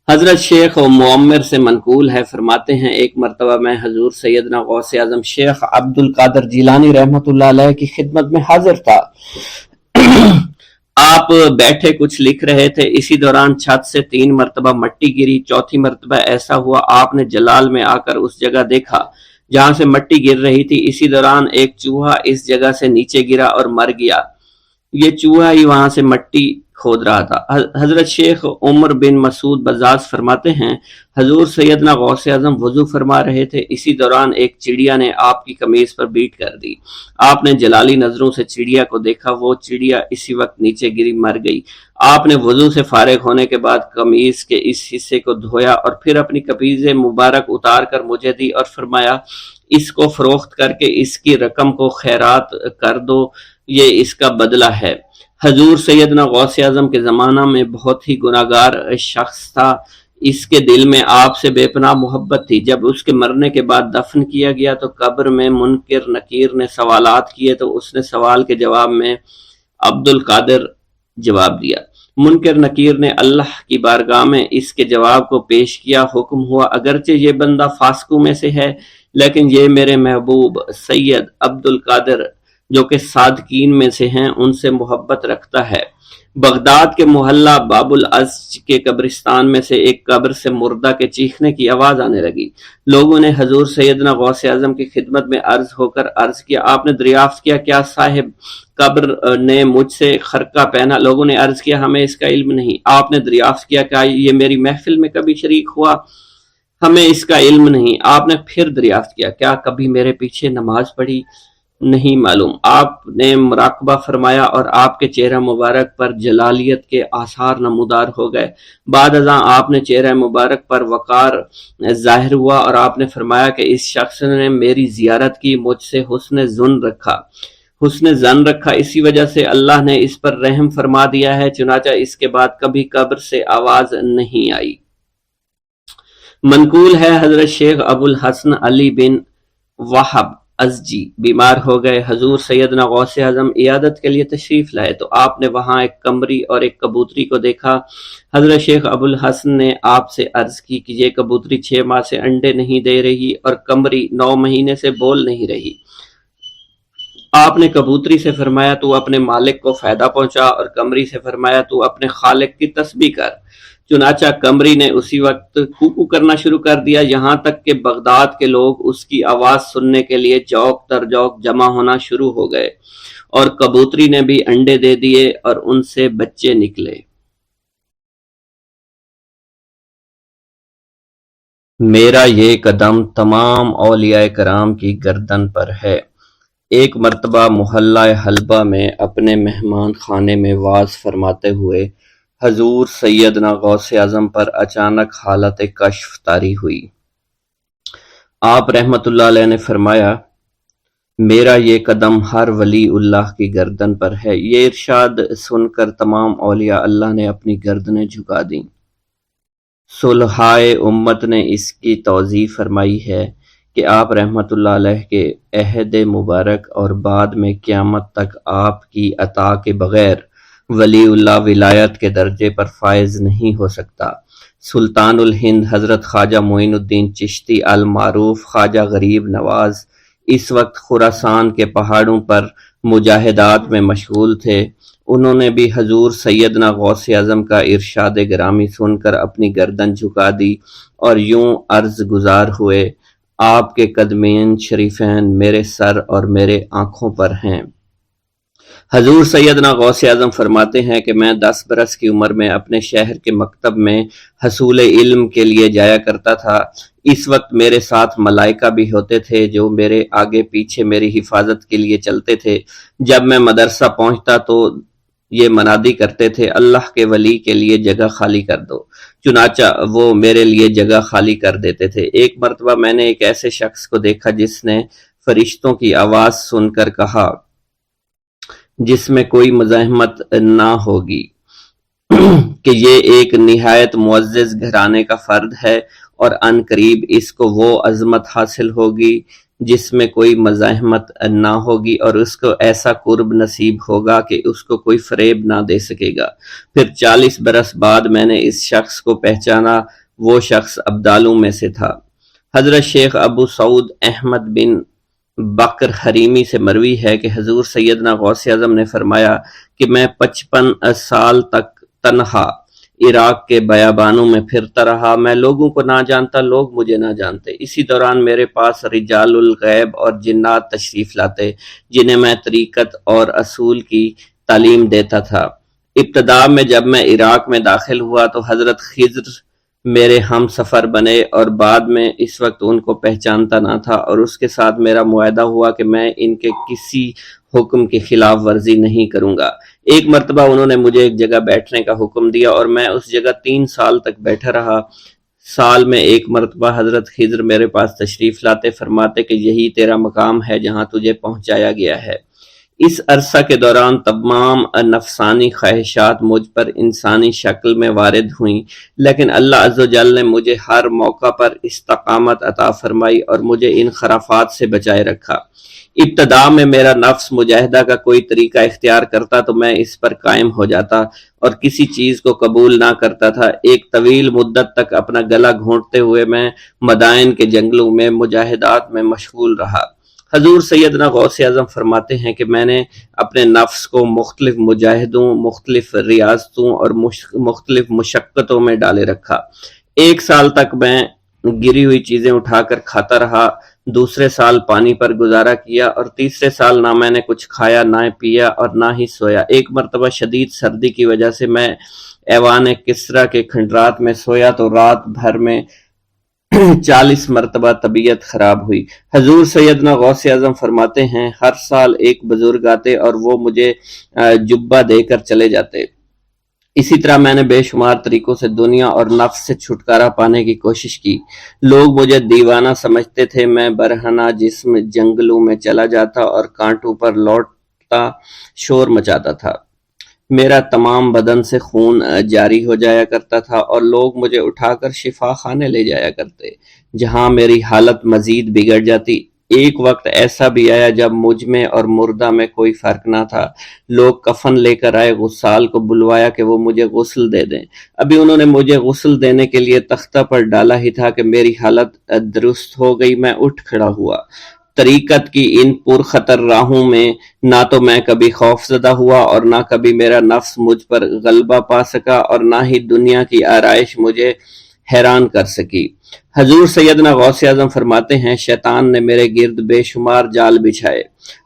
حضرت شیخ و معمر سے منقول ہے، فرماتے ہیں ایک مرتبہ میں حضور سیدنا غوث اعظم شیخ عبد القادر جیلانی رحمۃ اللہ علیہ کی خدمت میں حاضر تھا۔ آپ بیٹھے کچھ لکھ رہے تھے، اسی دوران چھت سے 3 مرتبہ مٹی گری، چوتھی مرتبہ ایسا ہوا آپ نے جلال میں آ کر اس جگہ دیکھا جہاں سے مٹی گر رہی تھی، اسی دوران ایک چوہا اس جگہ سے نیچے گرا اور مر گیا، یہ چوہا ہی وہاں سے مٹی کھود رہا تھا۔ حضرت شیخ عمر بن مسعود بزاز فرماتے ہیں حضور سیدنا غوث اعظم وضو فرما رہے تھے، اسی دوران ایک چڑیا نے آپ کی قمیض پر بیٹ کر دی، آپ نے جلالی نظروں سے چڑیا کو دیکھا، وہ چڑیا اسی وقت نیچے گری مر گئی۔ آپ نے وضو سے فارغ ہونے کے بعد قمیض کے اس حصے کو دھویا اور پھر اپنی قمیض مبارک اتار کر مجھے دی اور فرمایا اس کو فروخت کر کے اس کی رقم کو خیرات کر دو، یہ اس کا بدلہ ہے۔ حضور سیدنا غوث اعظم کے زمانہ میں بہت ہی گناہگار شخص تھا، اس کے دل میں آپ سے بے پناہ محبت تھی۔ جب اس کے مرنے کے بعد دفن کیا گیا تو قبر میں منکر نکیر نے سوالات کیے تو اس نے سوال کے جواب میں عبد القادر جواب دیا۔ منکر نکیر نے اللہ کی بارگاہ میں اس کے جواب کو پیش کیا، حکم ہوا اگرچہ یہ بندہ فاسقوں میں سے ہے لیکن یہ میرے محبوب سید عبد القادر جو کہ صادقین میں سے ہیں ان سے محبت رکھتا ہے۔ بغداد کے محلہ باب العز کے قبرستان میں سے ایک قبر سے مردہ کے چیخنے کی آواز آنے لگی۔ لوگوں نے حضور سیدنا غوث اعظم کی خدمت میں عرض ہو کر عرض کیا، آپ نے دریافت کیا کیا صاحب قبر نے مجھ سے خرقہ پہنا؟ لوگوں نے عرض کیا ہمیں اس کا علم نہیں۔ آپ نے دریافت کیا کیا یہ میری محفل میں کبھی شریک ہوا؟ ہمیں اس کا علم نہیں۔ آپ نے پھر دریافت کیا کیا کبھی میرے پیچھے نماز پڑھی؟ نہیں معلوم۔ آپ نے مراقبہ فرمایا اور آپ کے چہرہ مبارک پر جلالیت کے آثار نمودار ہو گئے۔ بعد ازاں آپ نے چہرہ مبارک پر وقار ظاہر ہوا اور آپ نے فرمایا کہ اس شخص نے میری زیارت کی، مجھ سے حسن ظن رکھا، اسی وجہ سے اللہ نے اس پر رحم فرما دیا ہے، چنانچہ اس کے بعد کبھی قبر سے آواز نہیں آئی۔ منقول ہے حضرت شیخ ابو الحسن علی بن وہب ازجی بیمار ہو گئے، حضور سیدنا غوث اعظم عیادت کے لیے تشریف لائے تو آپ نے وہاں ایک قمری اور ایک کبوتری کو دیکھا۔ حضرت شیخ ابو الحسن نے آپ سے عرض کی کہ یہ کبوتری 6 ماہ سے انڈے نہیں دے رہی اور قمری 9 مہینے سے بول نہیں رہی۔ آپ نے کبوتری سے فرمایا تو اپنے مالک کو فائدہ پہنچا اور قمری سے فرمایا تو اپنے خالق کی تسبیح کر۔ چنانچہ قمری نے اسی وقت کوکو کرنا شروع کر دیا، یہاں تک کہ بغداد کے لوگ اس کی آواز سننے کے لیے جوق در جوق جمع ہونا شروع ہو گئے اور کبوتری نے بھی انڈے دے دیے اور ان سے بچے نکلے۔ میرا یہ قدم تمام اولیاء کرام کی گردن پر ہے۔ ایک مرتبہ محلہ حلبہ میں اپنے مہمان خانے میں واز فرماتے ہوئے حضور سیدنا غوث اعظم پر اچانک حالت کشف طاری ہوئی۔ آپ رحمت اللہ علیہ نے فرمایا، میرا یہ قدم ہر ولی اللہ کی گردن پر ہے۔ یہ ارشاد سن کر تمام اولیاء اللہ نے اپنی گردنیں جھکا دیں۔ صلحائے امت نے اس کی توضیح فرمائی ہے کہ آپ رحمت اللہ علیہ کے عہد مبارک اور بعد میں قیامت تک آپ کی عطا کے بغیر ولی اللہ ولایت کے درجے پر فائز نہیں ہو سکتا۔ سلطان الہند حضرت خواجہ معین الدین چشتی المعروف خواجہ غریب نواز اس وقت خراسان کے پہاڑوں پر مجاہدات میں مشغول تھے۔ انہوں نے بھی حضور سیدنا غوث اعظم کا ارشاد گرامی سن کر اپنی گردن جھکا دی اور یوں عرض گزار ہوئے، آپ کے قدمین شریفین میرے سر اور میرے آنکھوں پر ہیں۔ حضور سیدنا غوث اعظم فرماتے ہیں کہ میں 10 برس کی عمر میں اپنے شہر کے مکتب میں حصول علم کے لیے جایا کرتا تھا۔ اس وقت میرے ساتھ ملائکہ بھی ہوتے تھے جو میرے آگے پیچھے میری حفاظت کے لیے چلتے تھے۔ جب میں مدرسہ پہنچتا تو یہ منادی کرتے تھے، اللہ کے ولی کے لیے جگہ خالی کر دو۔ چنانچہ وہ میرے لیے جگہ خالی کر دیتے تھے۔ ایک مرتبہ میں نے ایک ایسے شخص کو دیکھا جس نے فرشتوں کی آواز سن کر کہا، جس میں کوئی مزاحمت نہ ہوگی، کہ یہ ایک نہایت معزز گھرانے کا فرد ہے اور عن قریب اس کو وہ عظمت حاصل ہوگی جس میں کوئی مزاحمت نہ ہوگی، اور اس کو ایسا قرب نصیب ہوگا کہ اس کو کوئی فریب نہ دے سکے گا۔ پھر 40 برس بعد میں نے اس شخص کو پہچانا، وہ شخص ابدالوں میں سے تھا۔ حضرت شیخ ابو سعود احمد بن بکر حریمی سے مروی ہے کہ حضور سیدنا غوث اعظم نے فرمایا کہ میں 55 سال تک تنہا عراق کے بیابانوں میں پھرتا رہا۔ میں لوگوں کو نہ جانتا، لوگ مجھے نہ جانتے۔ اسی دوران میرے پاس رجال الغیب اور جنات تشریف لاتے جنہیں میں طریقت اور اصول کی تعلیم دیتا تھا۔ ابتدا میں جب میں عراق میں داخل ہوا تو حضرت خضر میرے ہم سفر بنے اور بعد میں اس وقت ان کو پہچانتا نہ تھا، اور اس کے ساتھ میرا معاہدہ ہوا کہ میں ان کے کسی حکم کی خلاف ورزی نہیں کروں گا۔ ایک مرتبہ انہوں نے مجھے ایک جگہ بیٹھنے کا حکم دیا اور میں اس جگہ 3 سال تک بیٹھا رہا۔ سال میں ایک مرتبہ حضرت خضر میرے پاس تشریف لاتے، فرماتے کہ یہی تیرا مقام ہے جہاں تجھے پہنچایا گیا ہے۔ اس عرصہ کے دوران تمام نفسانی خواہشات مجھ پر انسانی شکل میں وارد ہوئیں، لیکن اللہ عز و جل نے مجھے ہر موقع پر استقامت عطا فرمائی اور مجھے ان خرافات سے بچائے رکھا۔ ابتدا میں میرا نفس مجاہدہ کا کوئی طریقہ اختیار کرتا تو میں اس پر قائم ہو جاتا اور کسی چیز کو قبول نہ کرتا تھا۔ ایک طویل مدت تک اپنا گلا گھونٹتے ہوئے میں مدائن کے جنگلوں میں مجاہدات میں مشغول رہا۔ حضور سیدنا غوث اعظم فرماتے ہیں کہ میں نے اپنے نفس کو مختلف مجاہدوں، مختلف ریاضتوں اور مختلف مشقتوں میں ڈالے رکھا۔ 1 سال تک میں گری ہوئی چیزیں اٹھا کر کھاتا رہا، دوسرے سال پانی پر گزارا کیا، اور تیسرے سال نہ میں نے کچھ کھایا، نہ پیا اور نہ ہی سویا۔ ایک مرتبہ شدید سردی کی وجہ سے میں ایوان کسریٰ کے کھنڈرات میں سویا تو رات بھر میں 40 مرتبہ طبیعت خراب ہوئی۔ حضور سیدنا غوث اعظم فرماتے ہیں، ہر سال ایک بزرگ آتے اور وہ مجھے جبہ دے کر چلے جاتے۔ اسی طرح میں نے بے شمار طریقوں سے دنیا اور نفس سے چھٹکارا پانے کی کوشش کی۔ لوگ مجھے دیوانہ سمجھتے تھے۔ میں برہنہ جسم جنگلوں میں چلا جاتا اور کانٹوں پر لوٹتا شور مچاتا تھا۔ میرا تمام بدن سے خون جاری ہو جایا کرتا تھا اور لوگ مجھے اٹھا کر شفا خانے لے جایا کرتے، جہاں میری حالت مزید بگڑ جاتی۔ ایک وقت ایسا بھی آیا جب مجھ میں اور مردہ میں کوئی فرق نہ تھا۔ لوگ کفن لے کر آئے، غسال کو بلوایا کہ وہ مجھے غسل دے دیں۔ ابھی انہوں نے مجھے غسل دینے کے لیے تختہ پر ڈالا ہی تھا کہ میری حالت درست ہو گئی۔ میں اٹھ کھڑا ہوا۔ طریقت کی ان پرخطر راہوں میں نہ تو میں کبھی خوف زدہ ہوا اور نہ کبھی میرا نفس مجھ پر غلبہ پا سکا، اور نہ ہی دنیا کی آرائش مجھے حیران کر سکی۔ حضور سیدنا غوث اعظم فرماتے ہیں، شیطان نے میرے گرد بے شمار جال بچھائے۔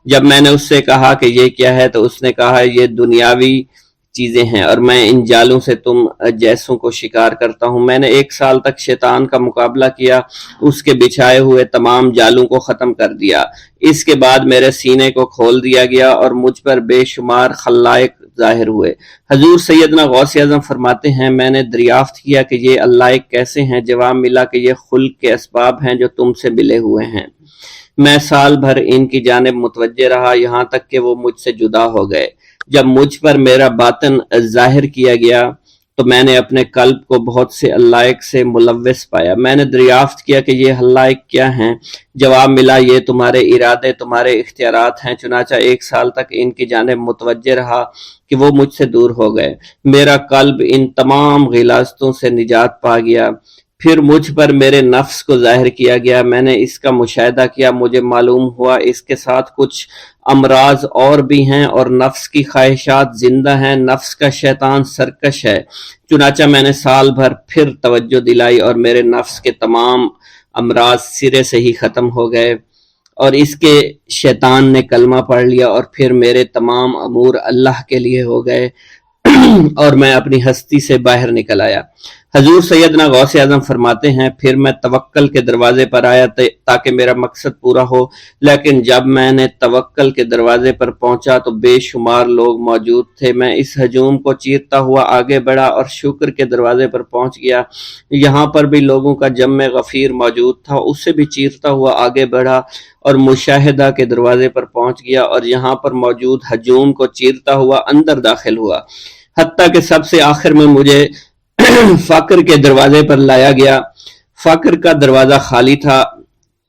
جب میں نے اس سے کہا کہ یہ کیا ہے تو اس نے کہا یہ دنیاوی چیزیں ہیں اور میں ان جالوں سے تم جیسوں کو شکار کرتا ہوں۔ میں نے 1 سال تک شیطان کا مقابلہ کیا، اس کے بچھائے ہوئے تمام جالوں کو ختم کر دیا۔ اس کے بعد میرے سینے کو کھول دیا گیا اور مجھ پر بے شمار خلائق ظاہر ہوئے۔ حضور سیدنا غوث اعظم فرماتے ہیں میں نے دریافت کیا کہ یہ اللہ کیسے ہیں؟ جواب ملا کہ یہ خلق کے اسباب ہیں جو تم سے ملے ہوئے ہیں۔ میں سال بھر ان کی جانب متوجہ رہا یہاں تک کہ وہ مجھ سے جدا ہو گئے۔ جب مجھ پر میرا باطن ظاہر کیا گیا تو میں نے اپنے قلب کو بہت سے علائق سے ملوث پایا۔ میں نے دریافت کیا کہ یہ علائق کیا ہیں؟ جواب ملا یہ تمہارے ارادے، تمہارے اختیارات ہیں۔ چنانچہ 1 سال تک ان کی جانب متوجہ رہا کہ وہ مجھ سے دور ہو گئے۔ میرا قلب ان تمام غلاظتوں سے نجات پا گیا۔ پھر مجھ پر میرے نفس کو ظاہر کیا گیا، میں نے اس کا مشاہدہ کیا، مجھے معلوم ہوا اس کے ساتھ کچھ امراض اور بھی ہیں اور نفس کی خواہشات زندہ ہیں، نفس کا شیطان سرکش ہے۔ چنانچہ میں نے سال بھر پھر توجہ دلائی اور میرے نفس کے تمام امراض سرے سے ہی ختم ہو گئے اور اس کے شیطان نے کلمہ پڑھ لیا اور پھر میرے تمام امور اللہ کے لیے ہو گئے اور میں اپنی ہستی سے باہر نکل آیا۔ حضور سیدنا غوث اعظم فرماتے ہیں پھر میں توکل کے دروازے پر آیا تاکہ میرا مقصد پورا ہو، لیکن جب میں نے توکل کے دروازے پر پہنچا تو بے شمار لوگ موجود تھے۔ میں اس ہجوم کو چیرتا ہوا آگے بڑھا اور شکر کے دروازے پر پہنچ گیا، یہاں پر بھی لوگوں کا جمع غفیر موجود تھا، اس سے بھی چیرتا ہوا آگے بڑھا اور مشاہدہ کے دروازے پر پہنچ گیا اور یہاں پر موجود ہجوم کو چیرتا ہوا اندر داخل ہوا، حتیٰ کہ سب سے آخر میں مجھے فقر کے دروازے پر لایا گیا۔ فقر کا دروازہ خالی تھا۔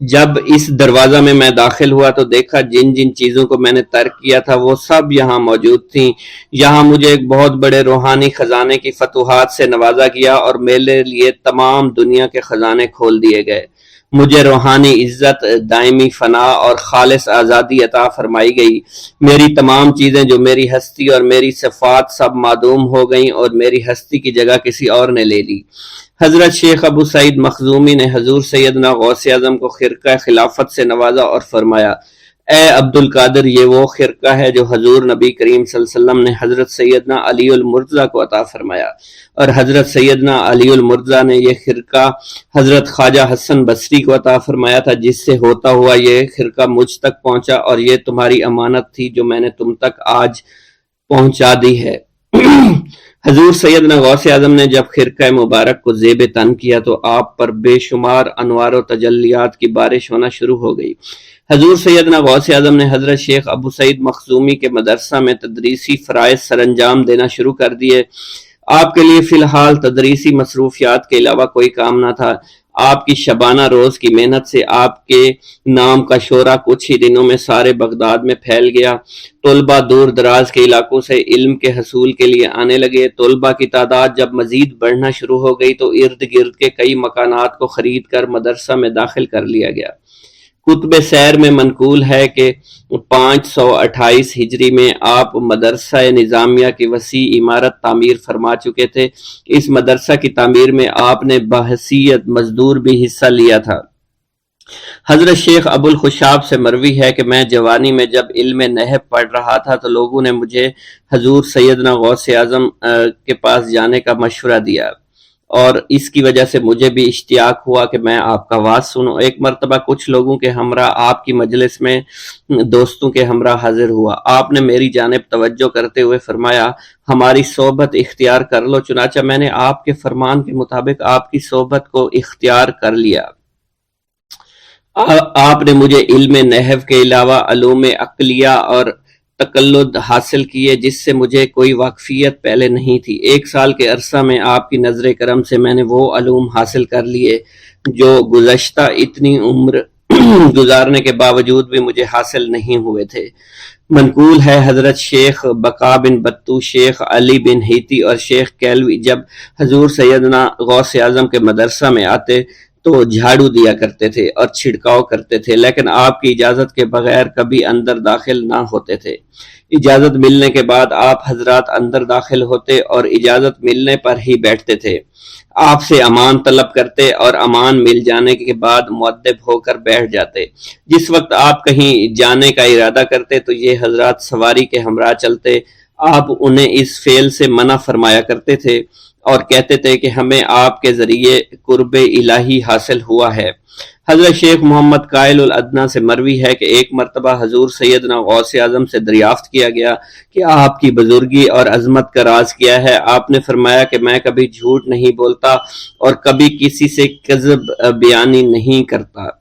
جب اس دروازہ میں داخل ہوا تو دیکھا جن جن چیزوں کو میں نے ترک کیا تھا وہ سب یہاں موجود تھیں۔ یہاں مجھے ایک بہت بڑے روحانی خزانے کی فتوحات سے نوازا گیا اور میرے لیے تمام دنیا کے خزانے کھول دیے گئے۔ مجھے روحانی عزت، دائمی فنا اور خالص آزادی عطا فرمائی گئی۔ میری تمام چیزیں جو میری ہستی اور میری صفات سب معدوم ہو گئیں اور میری ہستی کی جگہ کسی اور نے لے لی۔ حضرت شیخ ابو سعید مخزومی نے حضور سیدنا غوث اعظم کو خرقہ خلافت سے نوازا اور فرمایا اے عبد القادر، یہ وہ خرقہ ہے جو حضور نبی کریم صلی اللہ علیہ وسلم نے حضرت سیدنا علی المرتضیٰ کو عطا فرمایا، اور حضرت سیدنا علی المرتضیٰ نے یہ خرقہ حضرت خواجہ حسن بصری کو عطا فرمایا تھا، جس سے ہوتا ہوا یہ خرقہ مجھ تک پہنچا، اور یہ تمہاری امانت تھی جو میں نے تم تک آج پہنچا دی ہے۔ حضور سیدنا غوث اعظم نے جب خرقہ مبارک کو زیب تن کیا تو آپ پر بے شمار انوار و تجلیات کی بارش ہونا شروع ہو گئی۔ حضور سیدنا غوث اعظم نے حضرت شیخ ابو سعید مخزومی کے مدرسہ میں تدریسی فرائض سر انجام دینا شروع کر دیے۔ آپ کے لیے فی الحال تدریسی مصروفیات کے علاوہ کوئی کام نہ تھا۔ آپ کی شبانہ روز کی محنت سے آپ کے نام کا شعرہ کچھ ہی دنوں میں سارے بغداد میں پھیل گیا۔ طلبہ دور دراز کے علاقوں سے علم کے حصول کے لیے آنے لگے۔ طلبہ کی تعداد جب مزید بڑھنا شروع ہو گئی تو ارد گرد کے کئی مکانات کو خرید کر مدرسہ میں داخل کر لیا گیا۔ کتب سیر میں منقول ہے کہ 528 ہجری میں آپ مدرسہ نظامیہ کی وسیع عمارت تعمیر فرما چکے تھے۔ اس مدرسہ کی تعمیر میں آپ نے بحیثیت مزدور بھی حصہ لیا تھا۔ حضرت شیخ ابو الخشاب سے مروی ہے کہ میں جوانی میں جب علم نحو پڑھ رہا تھا تو لوگوں نے مجھے حضور سیدنا غوث اعظم کے پاس جانے کا مشورہ دیا، اور اس کی وجہ سے مجھے بھی اشتیاق ہوا کہ میں آپ کا واعظ سنوں۔ ایک مرتبہ کچھ لوگوں کے ہمراہ آپ کی مجلس میں دوستوں کے ہمراہ حاضر ہوا۔ آپ نے میری جانب توجہ کرتے ہوئے فرمایا ہماری صحبت اختیار کر لو۔ چنانچہ میں نے آپ کے فرمان کے مطابق آپ کی صحبت کو اختیار کر لیا۔ آپ نے مجھے علم نحو کے علاوہ علوم عقلیہ اور تقلد حاصل کیے جس سے مجھے کوئی واقفیت پہلے نہیں تھی۔ 1 سال کے عرصہ میں آپ کی نظر کرم سے میں نے وہ علوم حاصل کر لیے جو گزشتہ اتنی عمر گزارنے کے باوجود بھی مجھے حاصل نہیں ہوئے تھے۔ منقول ہے حضرت شیخ بقا بن بطو، شیخ علی بن ہیتی اور شیخ کیلوی جب حضور سیدنا غوث اعظم کے مدرسہ میں آتے تو جھاڑو دیا کرتے تھے اور چھڑکاؤ کرتے تھے، لیکن آپ کی اجازت کے بغیر کبھی اندر داخل نہ ہوتے تھے۔ اجازت ملنے کے بعد آپ حضرات اندر داخل ہوتے اور اجازت ملنے پر ہی بیٹھتے تھے۔ آپ سے امان طلب کرتے اور امان مل جانے کے بعد مؤدب ہو کر بیٹھ جاتے۔ جس وقت آپ کہیں جانے کا ارادہ کرتے تو یہ حضرات سواری کے ہمراہ چلتے۔ آپ انہیں اس فعل سے منع فرمایا کرتے تھے اور کہتے تھے کہ ہمیں آپ کے ذریعے قرب الہی حاصل ہوا ہے۔ حضرت شیخ محمد قائل الادنا سے مروی ہے کہ ایک مرتبہ حضور سیدنا غوث اعظم سے دریافت کیا گیا کہ آپ کی بزرگی اور عظمت کا راز کیا ہے؟ آپ نے فرمایا کہ میں کبھی جھوٹ نہیں بولتا اور کبھی کسی سے کذب بیانی نہیں کرتا۔